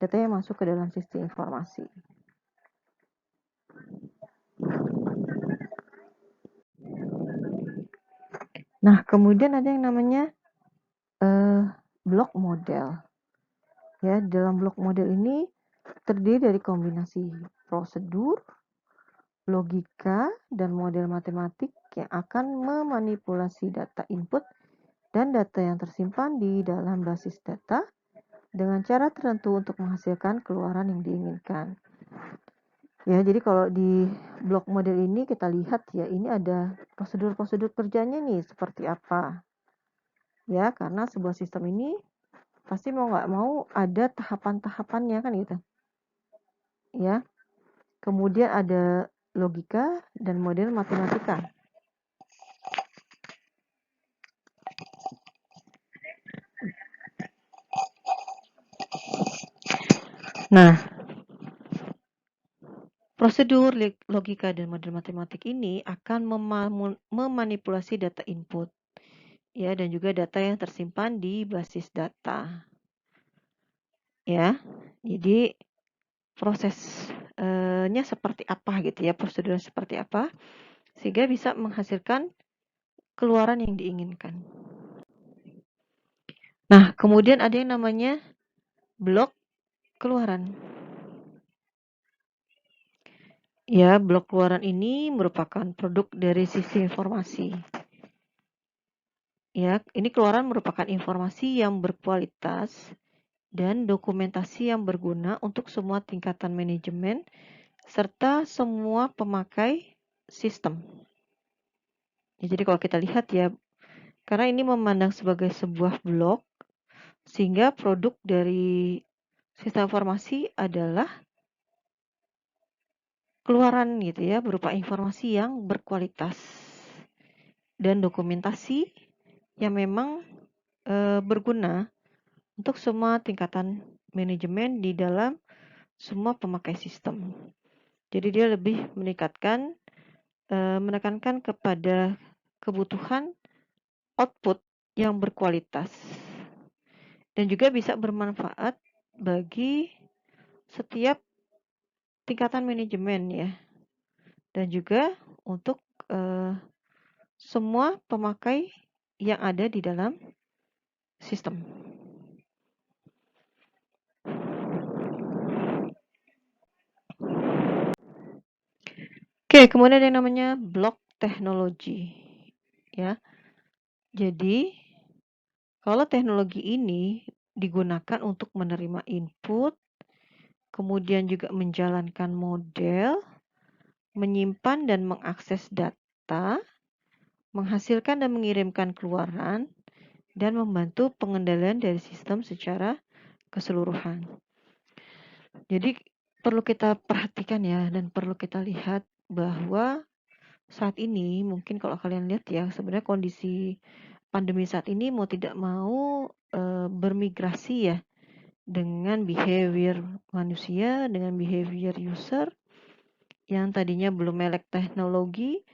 data yang masuk ke dalam sistem informasi. Nah, kemudian ada yang namanya blok model. Ya, dalam blok model ini terdiri dari kombinasi prosedur, logika, dan model matematik yang akan memanipulasi data input dan data yang tersimpan di dalam basis data dengan cara tertentu untuk menghasilkan keluaran yang diinginkan. Ya, jadi kalau di blok model ini kita lihat ya, ini ada prosedur-prosedur kerjanya nih seperti apa. Ya, karena sebuah sistem ini pasti mau nggak mau ada tahapan-tahapannya kan gitu. Ya, kemudian ada logika dan model matematika. Nah, prosedur logika dan model matematik ini akan memanipulasi data input, ya, dan juga data yang tersimpan di basis data, ya. Jadi prosesnya seperti apa gitu ya, prosedurnya seperti apa, sehingga bisa menghasilkan keluaran yang diinginkan. Nah, kemudian ada yang namanya blok keluaran. Ya, blok keluaran ini merupakan produk dari sistem informasi. Ya, ini keluaran merupakan informasi yang berkualitas dan dokumentasi yang berguna untuk semua tingkatan manajemen serta semua pemakai sistem. Ya, jadi kalau kita lihat ya, karena ini memandang sebagai sebuah blok, sehingga produk dari sistem informasi adalah keluaran gitu ya, berupa informasi yang berkualitas dan dokumentasi yang memang berguna untuk semua tingkatan manajemen di dalam semua pemakai sistem. Jadi dia lebih menekankan kepada kebutuhan output yang berkualitas dan juga bisa bermanfaat bagi setiap tingkatan manajemen ya, dan juga untuk semua pemakai yang ada di dalam sistem. Oke, kemudian ada yang namanya blok teknologi. Ya. Jadi, kalau teknologi ini digunakan untuk menerima input, kemudian juga menjalankan model, menyimpan dan mengakses data, menghasilkan dan mengirimkan keluaran, dan membantu pengendalian dari sistem secara keseluruhan. Jadi perlu kita perhatikan ya, dan perlu kita lihat bahwa saat ini mungkin kalau kalian lihat ya, sebenarnya kondisi pandemi saat ini mau tidak mau bermigrasi ya dengan behavior manusia, dengan behavior user yang tadinya belum melek teknologi,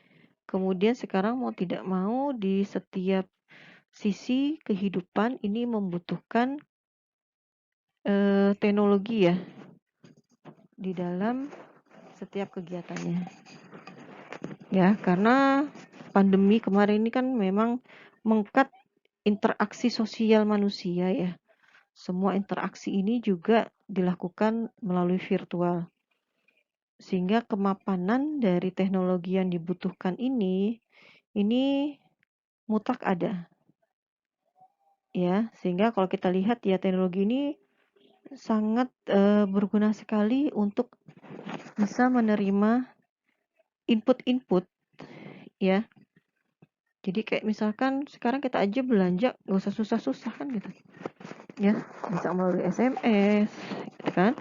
kemudian sekarang mau tidak mau di setiap sisi kehidupan ini membutuhkan teknologi ya di dalam setiap kegiatannya. Ya, karena pandemi kemarin ini kan memang mengkat interaksi sosial manusia ya. Semua interaksi ini juga dilakukan melalui virtual. Sehingga kemapanan dari teknologi yang dibutuhkan ini mutlak ada. Ya, sehingga kalau kita lihat ya teknologi ini sangat berguna sekali untuk bisa menerima input-input ya. Jadi kayak misalkan sekarang kita aja belanja nggak usah susah-susah kan gitu. Ya, bisa melalui SMS, gitu kan?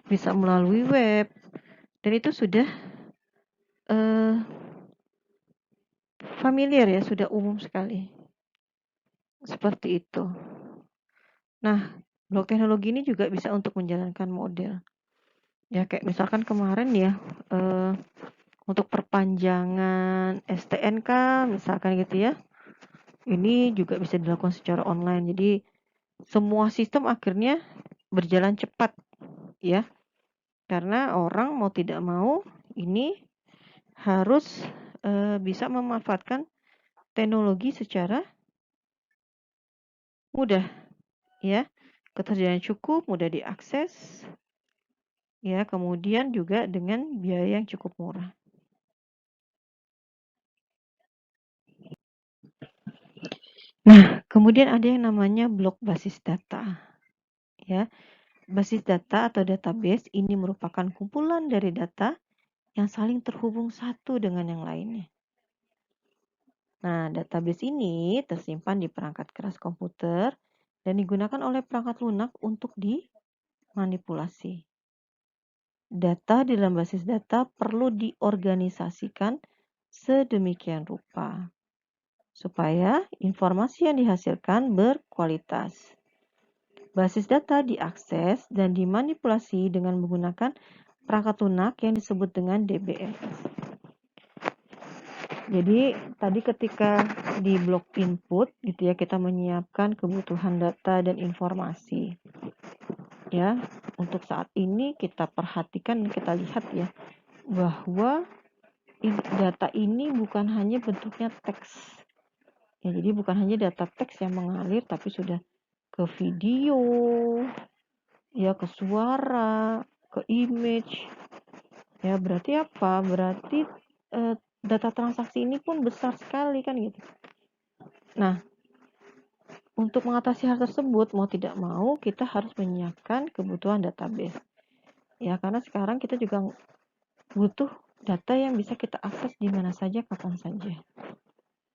Bisa melalui web. Dan itu sudah familiar ya, sudah umum sekali. Seperti itu. Nah, blok teknologi ini juga bisa untuk menjalankan model. Ya, kayak misalkan kemarin ya, untuk perpanjangan STNK misalkan gitu ya. Ini juga bisa dilakukan secara online. Jadi semua sistem akhirnya berjalan cepat ya. Karena orang mau tidak mau ini harus bisa memanfaatkan teknologi secara mudah ya. Ketersediaan cukup, mudah diakses ya, kemudian juga dengan biaya yang cukup murah. Nah, kemudian ada yang namanya blok basis data. Ya, basis data atau database ini merupakan kumpulan dari data yang saling terhubung satu dengan yang lainnya. Nah, database ini tersimpan di perangkat keras komputer dan digunakan oleh perangkat lunak untuk dimanipulasi. Data di dalam basis data perlu diorganisasikan sedemikian rupa supaya informasi yang dihasilkan berkualitas. Basis data diakses dan dimanipulasi dengan menggunakan perangkat lunak yang disebut dengan DBMS. Jadi tadi ketika di blok input gitu ya, kita menyiapkan kebutuhan data dan informasi. Ya, untuk saat ini kita perhatikan, kita lihat ya, bahwa data ini bukan hanya bentuknya teks. Ya, jadi bukan hanya data teks yang mengalir, tapi sudah ke video, ya ke suara, ke image. Ya, berarti apa? Berarti data transaksi ini pun besar sekali kan gitu. Nah, untuk mengatasi hal tersebut, mau tidak mau kita harus menyiapkan kebutuhan database. Ya, karena sekarang kita juga butuh data yang bisa kita akses di mana saja, kapan saja.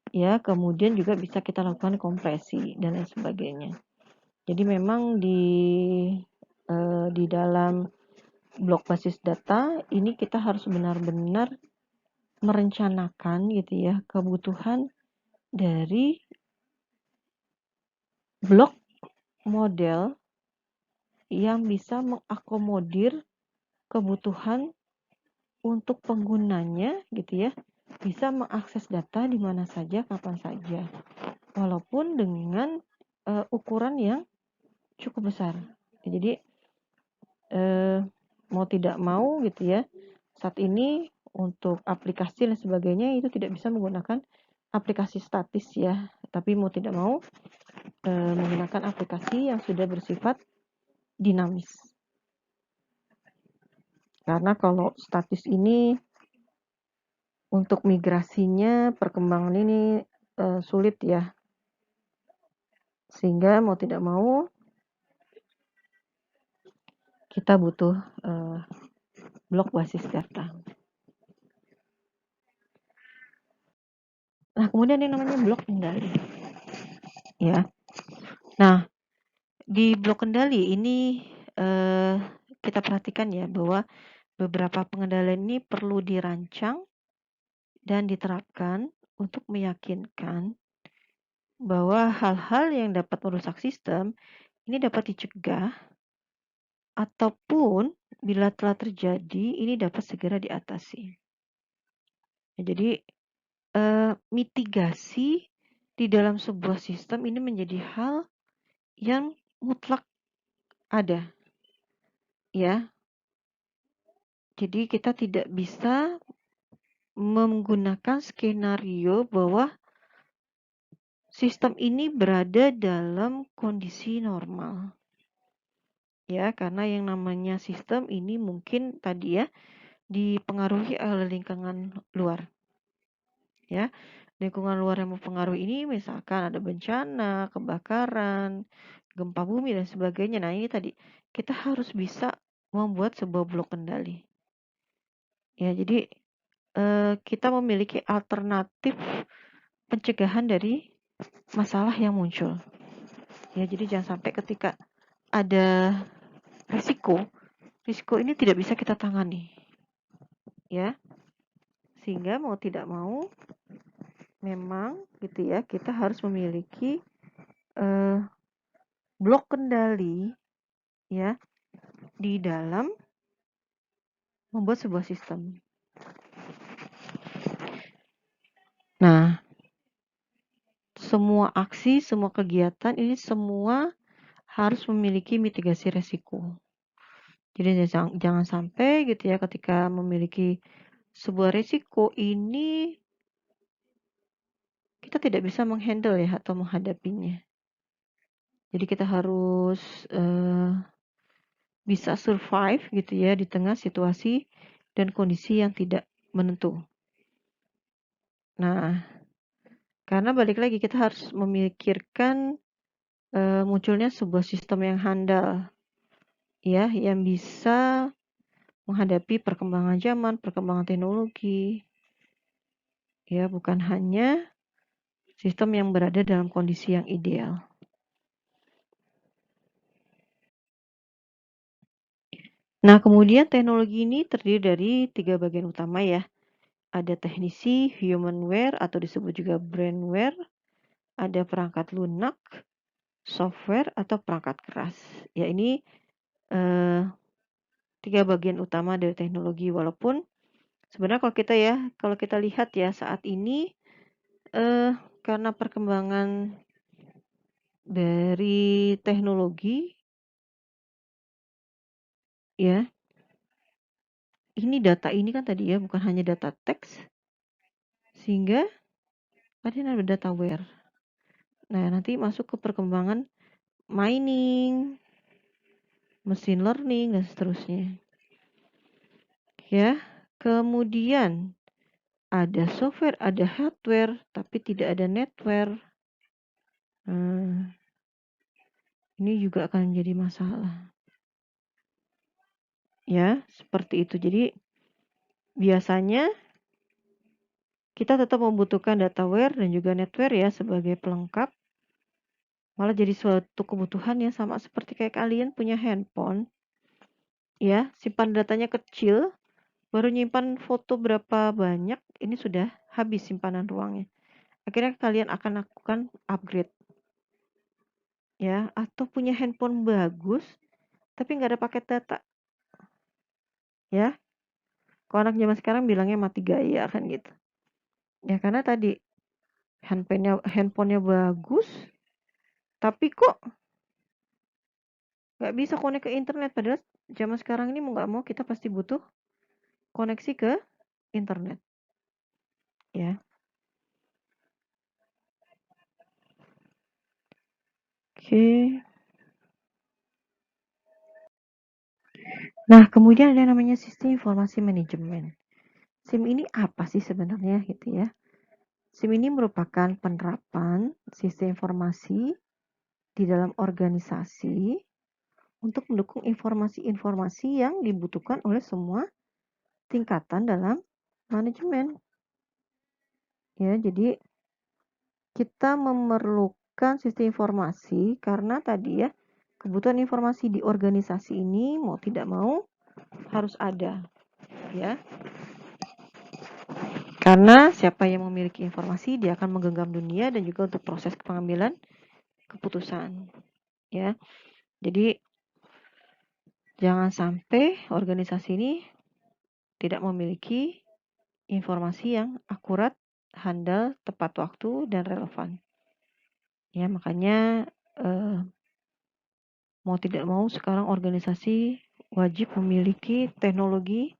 Ya, kemudian juga bisa kita lakukan kompresi dan lain sebagainya. Jadi memang di dalam blok basis data ini kita harus benar-benar merencanakan gitu ya kebutuhan dari blok model yang bisa mengakomodir kebutuhan untuk penggunanya gitu ya, bisa mengakses data di mana saja, kapan saja, walaupun dengan ukuran yang cukup besar. Jadi mau tidak mau gitu ya, saat ini untuk aplikasi dan sebagainya itu tidak bisa menggunakan aplikasi statis ya, tapi mau tidak mau menggunakan aplikasi yang sudah bersifat dinamis. Karena kalau statis ini untuk migrasinya, perkembangan ini sulit ya. Sehingga mau tidak mau kita butuh blok basis data. Nah, kemudian yang namanya blok kendali. Ya. Nah, di blok kendali ini kita perhatikan ya bahwa beberapa pengendalian ini perlu dirancang dan diterapkan untuk meyakinkan bahwa hal-hal yang dapat merusak sistem ini dapat dicegah ataupun bila telah terjadi ini dapat segera diatasi. Jadi mitigasi di dalam sebuah sistem ini menjadi hal yang mutlak ada, ya. Jadi kita tidak bisa menggunakan skenario bahwa sistem ini berada dalam kondisi normal. Ya, karena yang namanya sistem ini mungkin tadi ya dipengaruhi oleh lingkungan luar. Ya, lingkungan luar yang mempengaruhi ini misalkan ada bencana, kebakaran, gempa bumi dan sebagainya. Nah, ini tadi kita harus bisa membuat sebuah blok kendali. Ya, jadi kita memiliki alternatif pencegahan dari masalah yang muncul. Ya, jadi jangan sampai ketika ada risiko ini tidak bisa kita tangani. Ya. Sehingga mau tidak mau memang gitu ya, kita harus memiliki blok kendali ya di dalam membuat sebuah sistem. Nah, semua aksi, semua kegiatan ini semua harus memiliki mitigasi resiko. Jadi jangan sampai gitu ya ketika memiliki sebuah resiko ini kita tidak bisa menghandle ya atau menghadapinya. Jadi kita harus bisa survive gitu ya di tengah situasi dan kondisi yang tidak menentu. Nah, karena balik lagi kita harus memikirkan munculnya sebuah sistem yang handal ya, yang bisa menghadapi perkembangan zaman, perkembangan teknologi. Ya, bukan hanya sistem yang berada dalam kondisi yang ideal. Nah, kemudian teknologi ini terdiri dari 3 bagian utama ya. Ada teknisi, humanware atau disebut juga brainware, ada perangkat lunak, software, atau perangkat keras. Ya, ini 3 bagian utama dari teknologi, walaupun sebenarnya kalau kita lihat ya saat ini karena perkembangan dari teknologi ya, ini data ini kan tadi ya bukan hanya data teks, sehingga ada yang namanya data ware. Nah, nanti masuk ke perkembangan mining, machine learning, dan seterusnya. Ya, kemudian ada software, ada hardware, tapi tidak ada netware. Ini juga akan menjadi masalah. Ya, seperti itu. Jadi, biasanya kita tetap membutuhkan dataware dan juga netware ya sebagai pelengkap. Malah jadi suatu kebutuhan yang sama seperti kayak kalian punya handphone. Ya, simpan datanya kecil, baru nyimpan foto berapa banyak, ini sudah habis simpanan ruangnya. Akhirnya kalian akan lakukan upgrade. Ya, atau punya handphone bagus, tapi nggak ada paket data. Ya, kalau anak zaman sekarang bilangnya mati gaya kan gitu. Ya, karena tadi handphonenya bagus, tapi kok nggak bisa connect ke internet. Padahal zaman sekarang ini mau nggak mau kita pasti butuh koneksi ke internet. Ya. Oke. Nah, kemudian ada yang namanya sistem informasi manajemen. SIM ini apa sih sebenarnya gitu ya? SIM ini merupakan penerapan sistem informasi di dalam organisasi untuk mendukung informasi-informasi yang dibutuhkan oleh semua tingkatan dalam manajemen. Ya, jadi kita memerlukan sistem informasi karena tadi ya, kebutuhan informasi di organisasi ini mau tidak mau harus ada, ya. Karena siapa yang memiliki informasi, dia akan menggenggam dunia dan juga untuk proses pengambilan keputusan, ya. Jadi jangan sampai organisasi ini tidak memiliki informasi yang akurat, handal, tepat waktu, dan relevan. Ya, makanya mau tidak mau sekarang organisasi wajib memiliki teknologi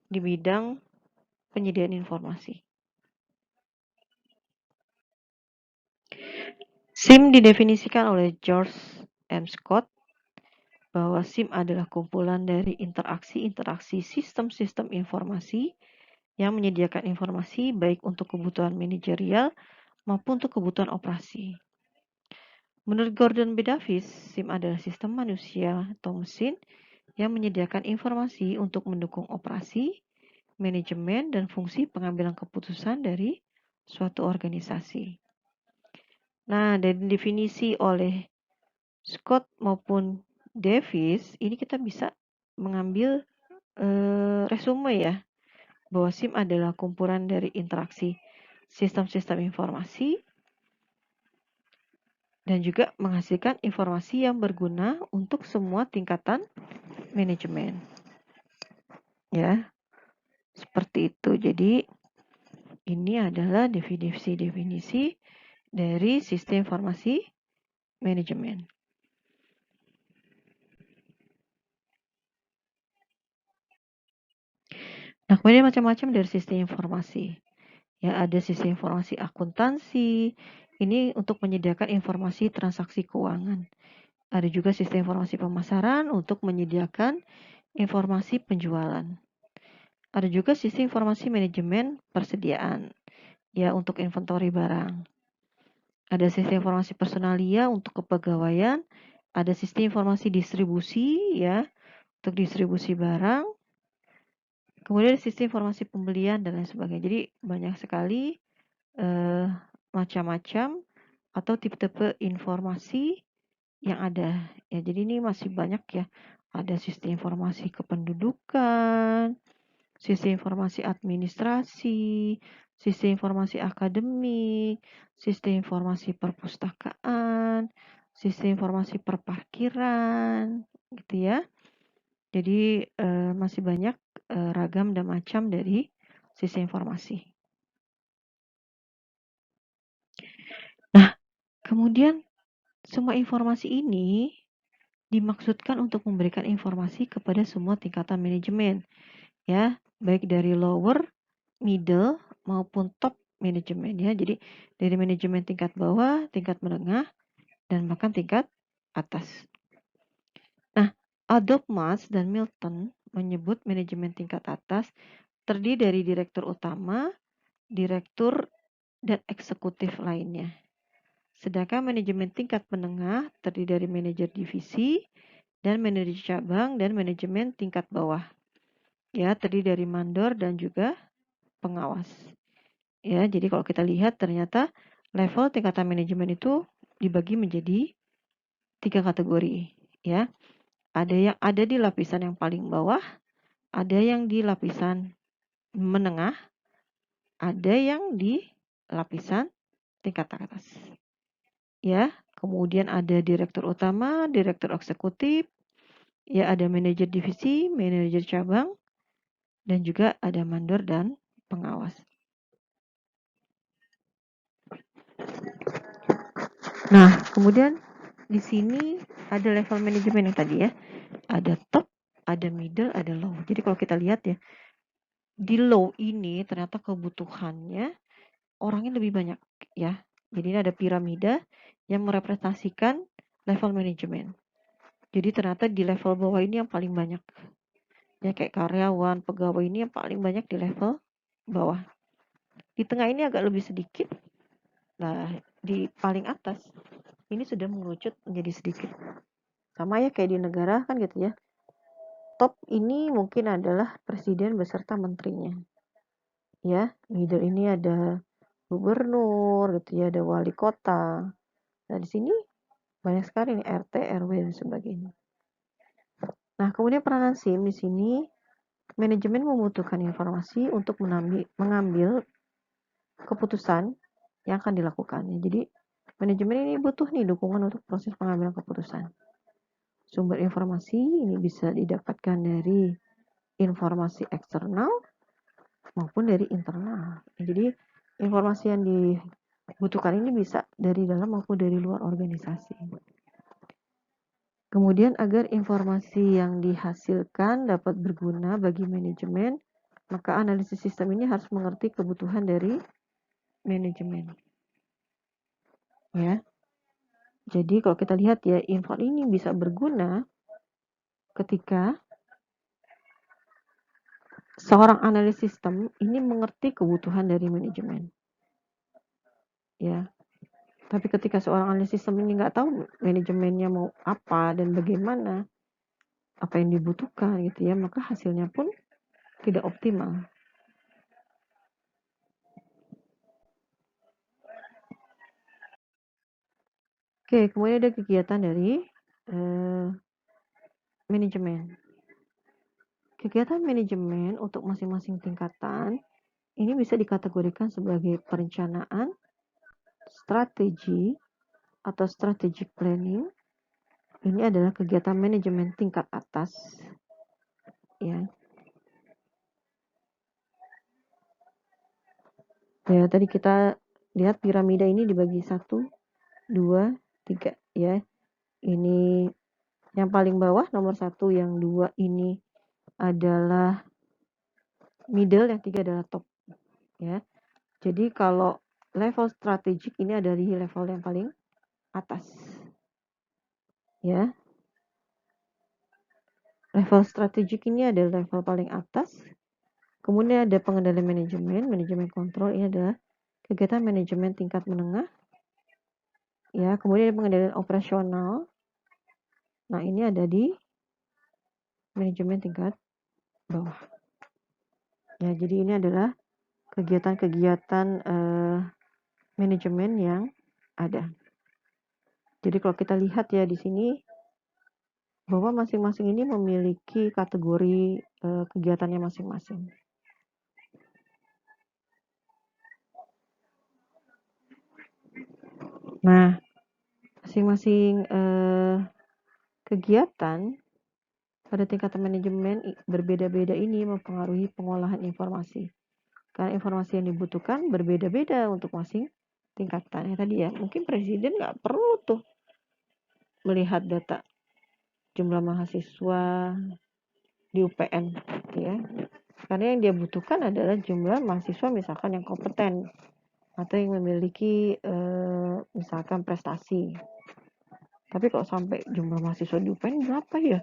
di bidang penyediaan informasi. SIM didefinisikan oleh George M. Scott bahwa SIM adalah kumpulan dari interaksi-interaksi sistem-sistem informasi yang menyediakan informasi baik untuk kebutuhan manajerial maupun untuk kebutuhan operasi. Menurut Gordon B. Davis, SIM adalah sistem manusia atau mesin yang menyediakan informasi untuk mendukung operasi, manajemen, dan fungsi pengambilan keputusan dari suatu organisasi. Nah, dari definisi oleh Scott maupun Davis, ini kita bisa mengambil resume ya, bahwa SIM adalah kumpulan dari interaksi sistem-sistem informasi dan juga menghasilkan informasi yang berguna untuk semua tingkatan manajemen. Ya, seperti itu. Jadi, ini adalah definisi-definisi dari sistem informasi manajemen. Nah, kemudian macam-macam dari sistem informasi. Ya, ada sistem informasi akuntansi, ini untuk menyediakan informasi transaksi keuangan. Ada juga sistem informasi pemasaran untuk menyediakan informasi penjualan. Ada juga sistem informasi manajemen persediaan, ya untuk inventory barang. Ada sistem informasi personalia untuk kepegawaian, ada sistem informasi distribusi ya untuk distribusi barang. Kemudian sistem informasi pembelian dan lain sebagainya. Jadi banyak sekali macam-macam atau tipe-tipe informasi yang ada. Ya, jadi ini masih banyak ya. Ada sistem informasi kependudukan, sistem informasi administrasi, sistem informasi akademik, sistem informasi perpustakaan, sistem informasi perparkiran, gitu ya. Jadi masih banyak ragam dan macam dari sistem informasi. Nah, kemudian semua informasi ini dimaksudkan untuk memberikan informasi kepada semua tingkatan manajemen, ya, baik dari lower, middle, maupun top manajemen ya. Jadi dari manajemen tingkat bawah, tingkat menengah, dan bahkan tingkat atas. Nah, Adobe Mas dan Milton menyebut manajemen tingkat atas terdiri dari direktur utama, direktur, dan eksekutif lainnya. Sedangkan manajemen tingkat menengah terdiri dari manajer divisi, dan manajer cabang, dan manajemen tingkat bawah. Ya, terdiri dari mandor dan juga pengawas. Ya, jadi kalau kita lihat ternyata level tingkatan manajemen itu dibagi menjadi 3 kategori. Ya, ada yang ada di lapisan yang paling bawah, ada yang di lapisan menengah, ada yang di lapisan tingkat atas. Ya, kemudian ada direktur utama, direktur eksekutif, ya ada manajer divisi, manajer cabang, dan juga ada mandor dan pengawas. Nah, kemudian di sini ada level manajemen yang tadi ya. Ada top, ada middle, ada low. Jadi kalau kita lihat ya, di low ini ternyata kebutuhannya orangnya lebih banyak ya. Jadi ini ada piramida yang merepresentasikan level manajemen. Jadi ternyata di level bawah ini yang paling banyak. Ya kayak karyawan, pegawai ini yang paling banyak di level bawah. Di tengah ini agak lebih sedikit. Nah, di paling atas ini sudah mengerucut menjadi sedikit. Sama ya kayak di negara kan gitu ya. Top ini mungkin adalah presiden beserta menterinya. Ya, middle ini ada gubernur gitu ya, ada wali kota. Nah, di sini banyak sekali nih RT, RW dan sebagainya. Nah, kemudian peranan SIM di sini manajemen membutuhkan informasi untuk mengambil keputusan yang akan dilakukannya. Jadi, manajemen ini butuh nih dukungan untuk proses pengambilan keputusan. Sumber informasi ini bisa didapatkan dari informasi eksternal maupun dari internal. Jadi, informasi yang dibutuhkan ini bisa dari dalam maupun dari luar organisasi. Kemudian agar informasi yang dihasilkan dapat berguna bagi manajemen, maka analisis sistem ini harus mengerti kebutuhan dari manajemen. Ya. Jadi kalau kita lihat ya, info ini bisa berguna ketika seorang analis sistem ini mengerti kebutuhan dari manajemen. Ya. Tapi ketika seorang analis sistem ini nggak tahu manajemennya mau apa dan bagaimana, apa yang dibutuhkan gitu ya, maka hasilnya pun tidak optimal. Oke, kemudian ada kegiatan dari manajemen. Kegiatan manajemen untuk masing-masing tingkatan ini bisa dikategorikan sebagai perencanaan, strategi, atau strategic planning. Ini adalah kegiatan manajemen tingkat atas. Ya. Ya, tadi kita lihat piramida ini dibagi 1, 2, 3 ya. Ini yang paling bawah nomor 1, yang 2 ini adalah middle, yang 3 adalah top ya. Jadi kalau level strategik ini ada di level yang paling atas. Ya. Level strategik ini adalah level paling atas. Kemudian ada pengendalian manajemen, manajemen kontrol, ini adalah kegiatan manajemen tingkat menengah. Ya, kemudian ada pengendalian operasional. Nah, ini ada di manajemen tingkat bawah. Ya, jadi ini adalah kegiatan-kegiatan manajemen yang ada. Jadi kalau kita lihat ya di sini bahwa masing-masing ini memiliki kategori kegiatannya masing-masing. Nah, masing-masing kegiatan pada tingkatan manajemen berbeda-beda ini mempengaruhi pengolahan informasi. Karena informasi yang dibutuhkan berbeda-beda untuk masing tingkatan. Ya tadi ya, mungkin presiden nggak perlu tuh melihat data jumlah mahasiswa di UPN, ya. Karena yang dia butuhkan adalah jumlah mahasiswa misalkan yang kompeten atau yang memiliki misalkan prestasi. Tapi kalau sampai jumlah mahasiswa di UPN berapa ya?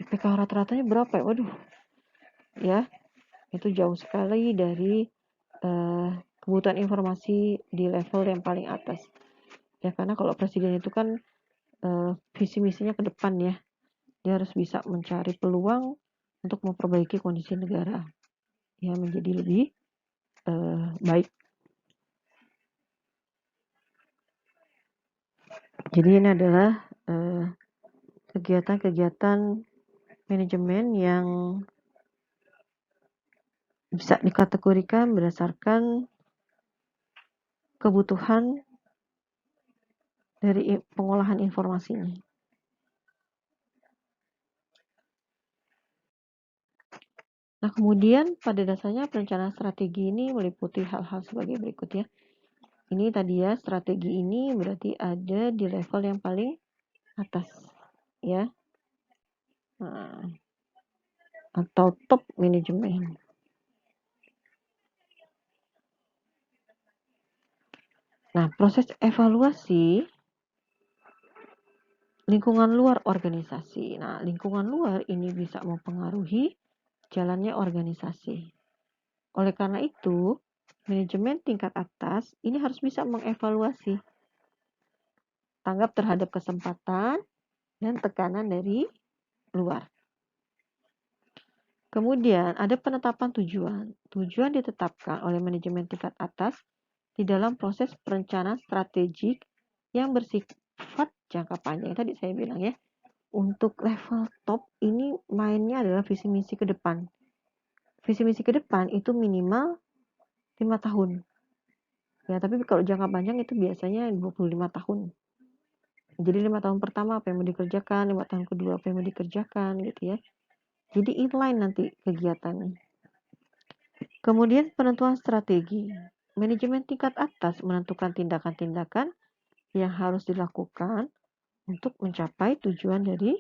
IPK rata-ratanya berapa ya? Waduh, ya itu jauh sekali dari kebutuhan informasi di level yang paling atas. Ya karena kalau presiden itu kan visi misinya ke depan ya, dia harus bisa mencari peluang untuk memperbaiki kondisi negara ya menjadi lebih baik. Jadi ini adalah kegiatan-kegiatan manajemen yang bisa dikategorikan berdasarkan kebutuhan dari pengolahan informasinya. Nah, kemudian pada dasarnya perencanaan strategi ini meliputi hal-hal sebagai berikut ya. Ini tadi ya, strategi ini berarti ada di level yang paling atas ya. Nah, atau top manajemen. Nah, proses evaluasi lingkungan luar organisasi. Nah, lingkungan luar ini bisa mempengaruhi jalannya organisasi. Oleh karena itu, manajemen tingkat atas ini harus bisa mengevaluasi tanggap terhadap kesempatan dan tekanan dari luar. Kemudian ada penetapan tujuan. Tujuan ditetapkan oleh manajemen tingkat atas di dalam proses perencanaan strategik yang bersifat jangka panjang. Tadi saya bilang ya, untuk level top ini mainnya adalah visi misi ke depan. Visi misi ke depan itu minimal 5 tahun. Ya, tapi kalau jangka panjang itu biasanya 25 tahun. Jadi 5 tahun pertama apa yang mau dikerjakan, 5 tahun kedua apa yang mau dikerjakan gitu ya. Jadi inline nanti kegiatannya. Kemudian penentuan strategi. Manajemen tingkat atas menentukan tindakan-tindakan yang harus dilakukan untuk mencapai tujuan dari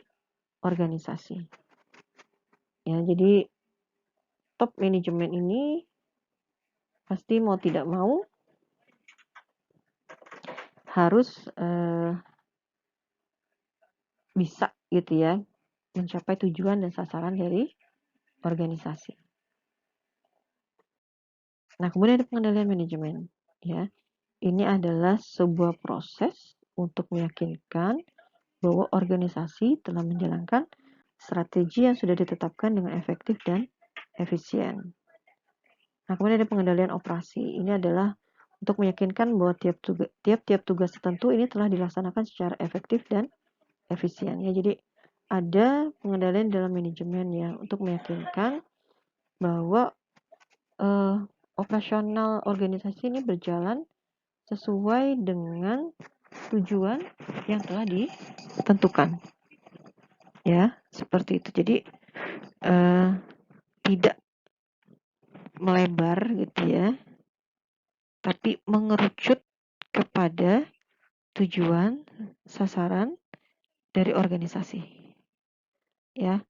organisasi. Ya, jadi top manajemen ini pasti mau tidak mau harus bisa gitu ya mencapai tujuan dan sasaran dari organisasi. Nah, kemudian ada pengendalian manajemen ya. Ini adalah sebuah proses untuk meyakinkan bahwa organisasi telah menjalankan strategi yang sudah ditetapkan dengan efektif dan efisien. Nah, kemudian ada pengendalian operasi. Ini adalah untuk meyakinkan bahwa tiap-tiap tugas tertentu ini telah dilaksanakan secara efektif dan efisien. Ya, jadi ada pengendalian dalam manajemen ya untuk meyakinkan bahwa operasional organisasi ini berjalan sesuai dengan tujuan yang telah ditentukan. Ya, seperti itu. Jadi tidak melebar gitu ya, tapi mengerucut kepada tujuan sasaran dari organisasi. Ya.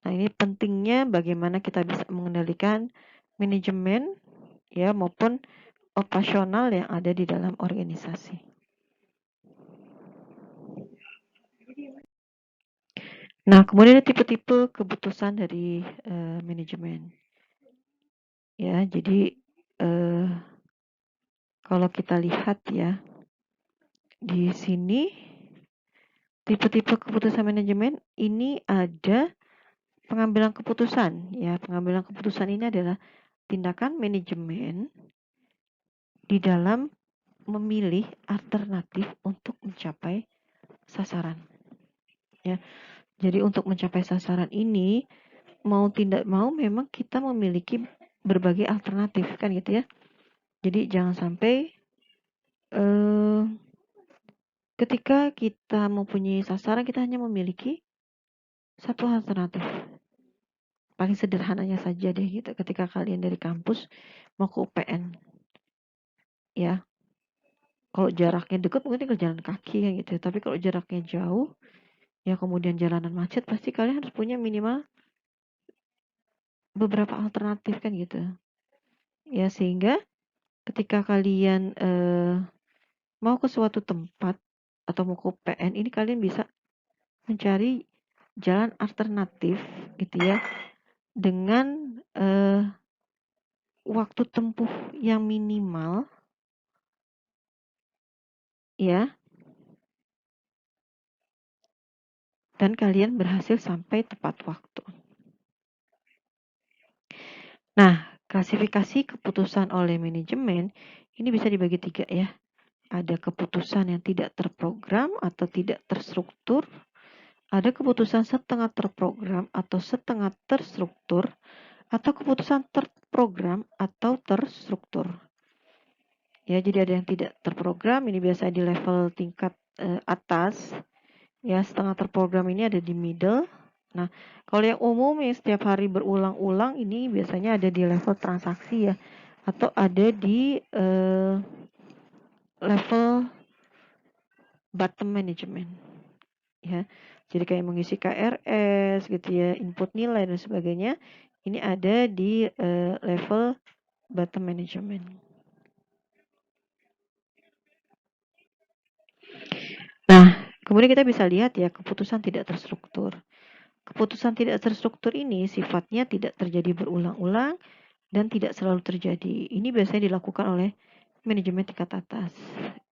Nah, ini pentingnya bagaimana kita bisa mengendalikan manajemen ya maupun operasional yang ada di dalam organisasi. Nah, kemudian ada tipe-tipe keputusan dari manajemen. Ya, jadi kalau kita lihat ya di sini tipe-tipe keputusan manajemen ini ada pengambilan keputusan ya. Pengambilan keputusan ini adalah tindakan manajemen di dalam memilih alternatif untuk mencapai sasaran. Ya. Jadi untuk mencapai sasaran ini mau tidak mau memang kita memiliki berbagai alternatif kan gitu ya. Jadi jangan sampai ketika kita mempunyai sasaran, kita hanya memiliki satu alternatif. Paling sederhananya saja deh gitu. Ketika kalian dari kampus mau ke UPN, ya. Kalau jaraknya dekat mungkin tinggal jalan kaki kan gitu. Tapi kalau jaraknya jauh, ya kemudian jalanan macet, pasti kalian harus punya minimal beberapa alternatif kan gitu. Ya sehingga ketika kalian mau ke suatu tempat atau mau ke UPN, ini kalian bisa mencari jalan alternatif gitu ya dengan waktu tempuh yang minimal ya, dan kalian berhasil sampai tepat waktu. Nah, klasifikasi keputusan oleh manajemen ini bisa dibagi 3 ya. Ada keputusan yang tidak terprogram atau tidak terstruktur, ada keputusan setengah terprogram atau setengah terstruktur, atau keputusan terprogram atau terstruktur. Ya, jadi ada yang tidak terprogram, ini biasa di level tingkat atas. Ya, setengah terprogram ini ada di middle. Nah, kalau yang umum yang setiap hari berulang-ulang ini biasanya ada di level transaksi ya, atau ada di level bottom management. Ya, jadi kayak mengisi KRS gitu ya, input nilai dan sebagainya. Ini ada di level bottom management. Nah, kemudian kita bisa lihat ya keputusan tidak terstruktur. Keputusan tidak terstruktur ini sifatnya tidak terjadi berulang-ulang dan tidak selalu terjadi. Ini biasanya dilakukan oleh manajemen tingkat atas.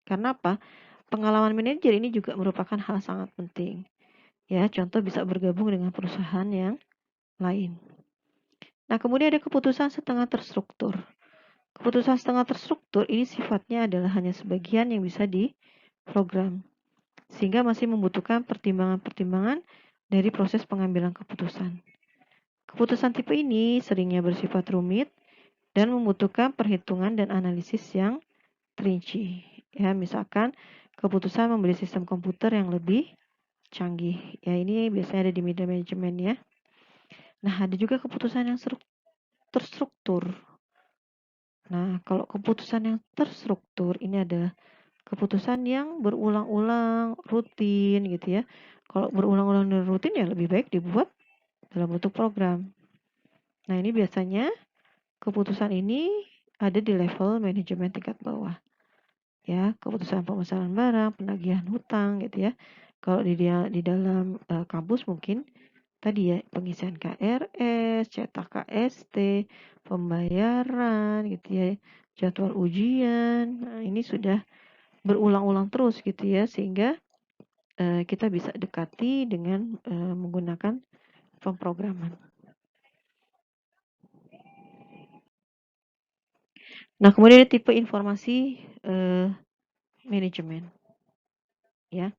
Karena apa? Pengalaman manajer ini juga merupakan hal sangat penting. Ya, contoh bisa bergabung dengan perusahaan yang lain. Nah, kemudian ada keputusan setengah terstruktur. Keputusan setengah terstruktur ini sifatnya adalah hanya sebagian yang bisa diprogram, sehingga masih membutuhkan pertimbangan-pertimbangan dari proses pengambilan keputusan. Keputusan tipe ini seringnya bersifat rumit dan membutuhkan perhitungan dan analisis yang terinci. Ya, misalkan keputusan membeli sistem komputer yang lebih canggih. Ya, ini biasanya ada di middle management ya. Nah, ada juga keputusan yang terstruktur. Nah, kalau keputusan yang terstruktur ini adalah keputusan yang berulang-ulang, rutin gitu ya. Kalau berulang-ulang dan rutin ya lebih baik dibuat dalam bentuk program. Nah, ini biasanya keputusan ini ada di level manajemen tingkat bawah. Ya, keputusan pemesanan barang, penagihan hutang gitu ya. Kalau di dalam kampus mungkin tadi ya pengisian KRS, cetak KST, pembayaran gitu ya, jadwal ujian. Nah, ini sudah berulang-ulang terus gitu ya sehingga kita bisa dekati dengan menggunakan pemrograman. Nah, kemudian ada tipe informasi manajemen ya.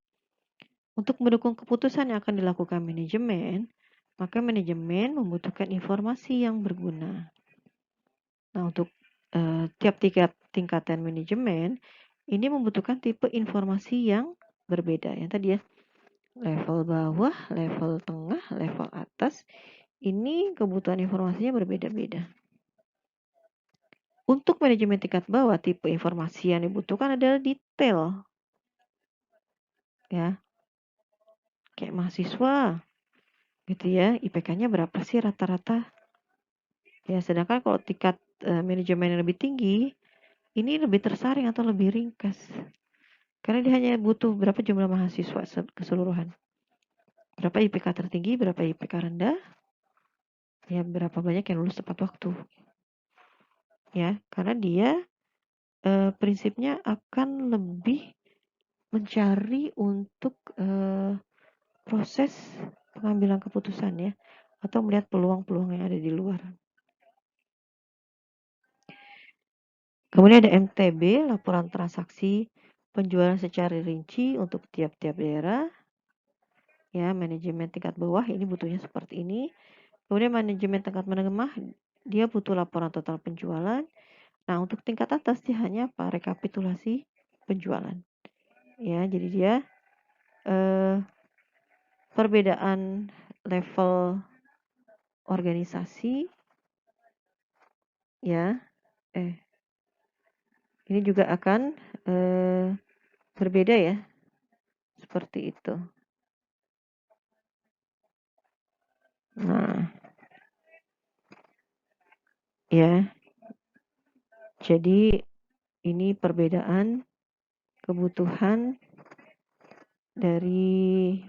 Untuk mendukung keputusan yang akan dilakukan manajemen, maka manajemen membutuhkan informasi yang berguna. Nah, untuk tiap tingkatan manajemen, ini membutuhkan tipe informasi yang berbeda. Yang tadi ya, level bawah, level tengah, level atas, ini kebutuhan informasinya berbeda-beda. Untuk manajemen tingkat bawah, tipe informasi yang dibutuhkan adalah detail. Ya, kayak mahasiswa, gitu ya, IPK-nya berapa sih rata-rata? Ya, sedangkan kalau tingkat manajemen yang lebih tinggi, ini lebih tersaring atau lebih ringkas. Karena dia hanya butuh berapa jumlah mahasiswa keseluruhan. Berapa IPK tertinggi, berapa IPK rendah, ya berapa banyak yang lulus tepat waktu. Ya, karena dia prinsipnya akan lebih mencari untuk proses pengambilan keputusan ya, atau melihat peluang-peluang yang ada di luar. Kemudian ada MTB, laporan transaksi penjualan secara rinci untuk tiap-tiap daerah. Ya, manajemen tingkat bawah ini butuhnya seperti ini. Kemudian manajemen tingkat menengah, dia butuh laporan total penjualan. Nah, untuk tingkat atas dia hanya apa? Rekapitulasi penjualan. ya. Jadi dia perbedaan level organisasi, ya. Ini juga akan berbeda ya, seperti itu. Nah, ya. Jadi ini perbedaan kebutuhan dari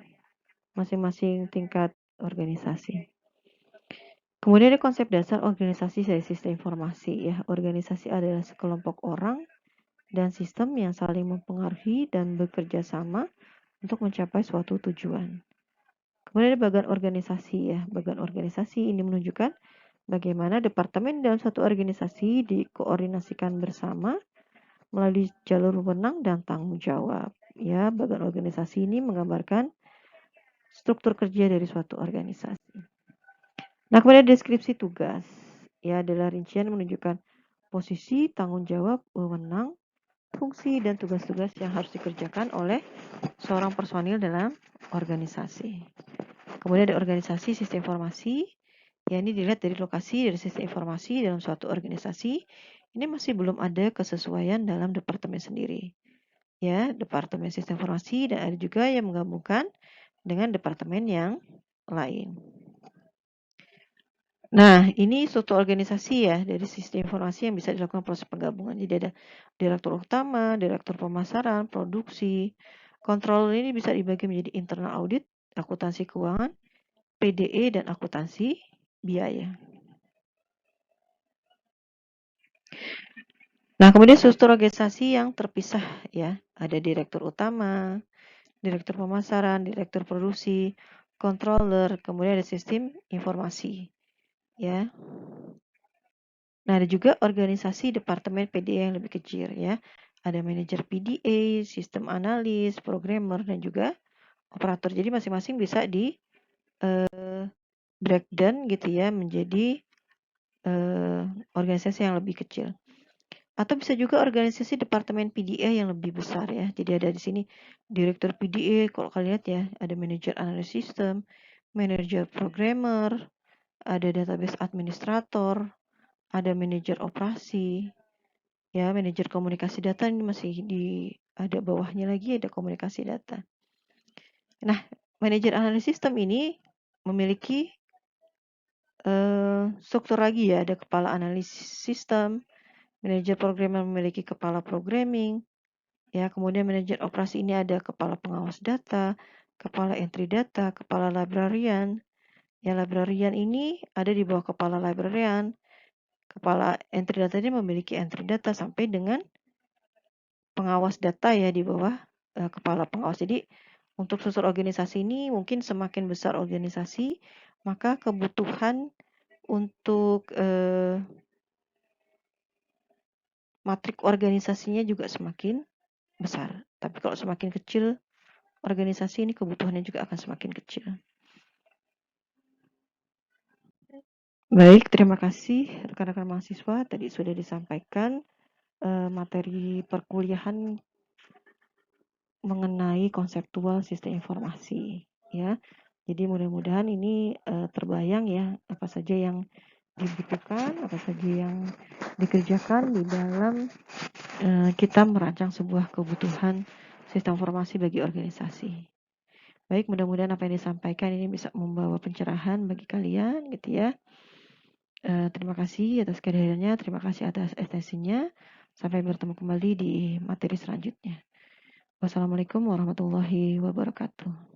masing-masing tingkat organisasi. Kemudian ada konsep dasar organisasi dari sistem informasi ya. Organisasi adalah sekelompok orang dan sistem yang saling mempengaruhi dan bekerja sama untuk mencapai suatu tujuan. Kemudian ada bagian organisasi ya. Bagian organisasi ini menunjukkan bagaimana departemen dalam suatu organisasi dikoordinasikan bersama melalui jalur wewenang dan tanggung jawab. Ya, bagian organisasi ini menggambarkan struktur kerja dari suatu organisasi. Nah, kemudian deskripsi tugas. Ya, adalah rincian menunjukkan posisi, tanggung jawab, wewenang, fungsi, dan tugas-tugas yang harus dikerjakan oleh seorang personil dalam organisasi. Kemudian ada organisasi sistem informasi. Ya, ini dilihat dari lokasi dari sistem informasi dalam suatu organisasi. Ini masih belum ada kesesuaian dalam departemen sendiri. Ya, departemen sistem informasi dan ada juga yang menggabungkan dengan departemen yang lain. Nah, ini suatu organisasi ya dari sistem informasi yang bisa dilakukan proses penggabungan. Jadi ada direktur utama, direktur pemasaran, produksi. Kontrol ini bisa dibagi menjadi internal audit, akuntansi keuangan, PDE, dan akuntansi biaya. Nah, kemudian struktur organisasi yang terpisah ya. Ada direktur utama, direktur pemasaran, direktur produksi, controller, kemudian ada sistem informasi. Ya. Nah, ada juga organisasi departemen PDA yang lebih kecil ya. Ada manajer PDA, sistem analis, programmer, dan juga operator. Jadi masing-masing bisa di breakdown gitu ya menjadi organisasi yang lebih kecil. Atau bisa juga organisasi departemen PDA yang lebih besar ya. Jadi ada di sini direktur PDA, kalau kalian lihat ya, ada manajer analis sistem, manajer programmer, ada database administrator, ada manajer operasi, ya manajer komunikasi data ini masih ada bawahnya lagi ada komunikasi data. Nah, manajer analisis sistem ini memiliki struktur lagi ya, ada kepala analisis sistem, manajer programmer memiliki kepala programming, ya kemudian manajer operasi ini ada kepala pengawas data, kepala entry data, kepala librarian. Ya, librarian ini ada di bawah kepala librarian. Kepala entry data ini memiliki entry data sampai dengan pengawas data ya di bawah kepala pengawas. Jadi untuk struktur organisasi ini mungkin semakin besar organisasi, maka kebutuhan untuk matrik organisasinya juga semakin besar. Tapi kalau semakin kecil organisasi ini kebutuhannya juga akan semakin kecil. Baik, terima kasih rekan-rekan mahasiswa. Tadi sudah disampaikan materi perkuliahan mengenai konseptual sistem informasi ya. Jadi mudah-mudahan ini terbayang ya apa saja yang dibutuhkan, apa saja yang dikerjakan di dalam kita merancang sebuah kebutuhan sistem informasi bagi organisasi. Baik, mudah-mudahan apa yang disampaikan ini bisa membawa pencerahan bagi kalian gitu ya. Terima kasih atas kehadirannya, terima kasih atas atensinya. Sampai bertemu kembali di materi selanjutnya. Wassalamualaikum warahmatullahi wabarakatuh.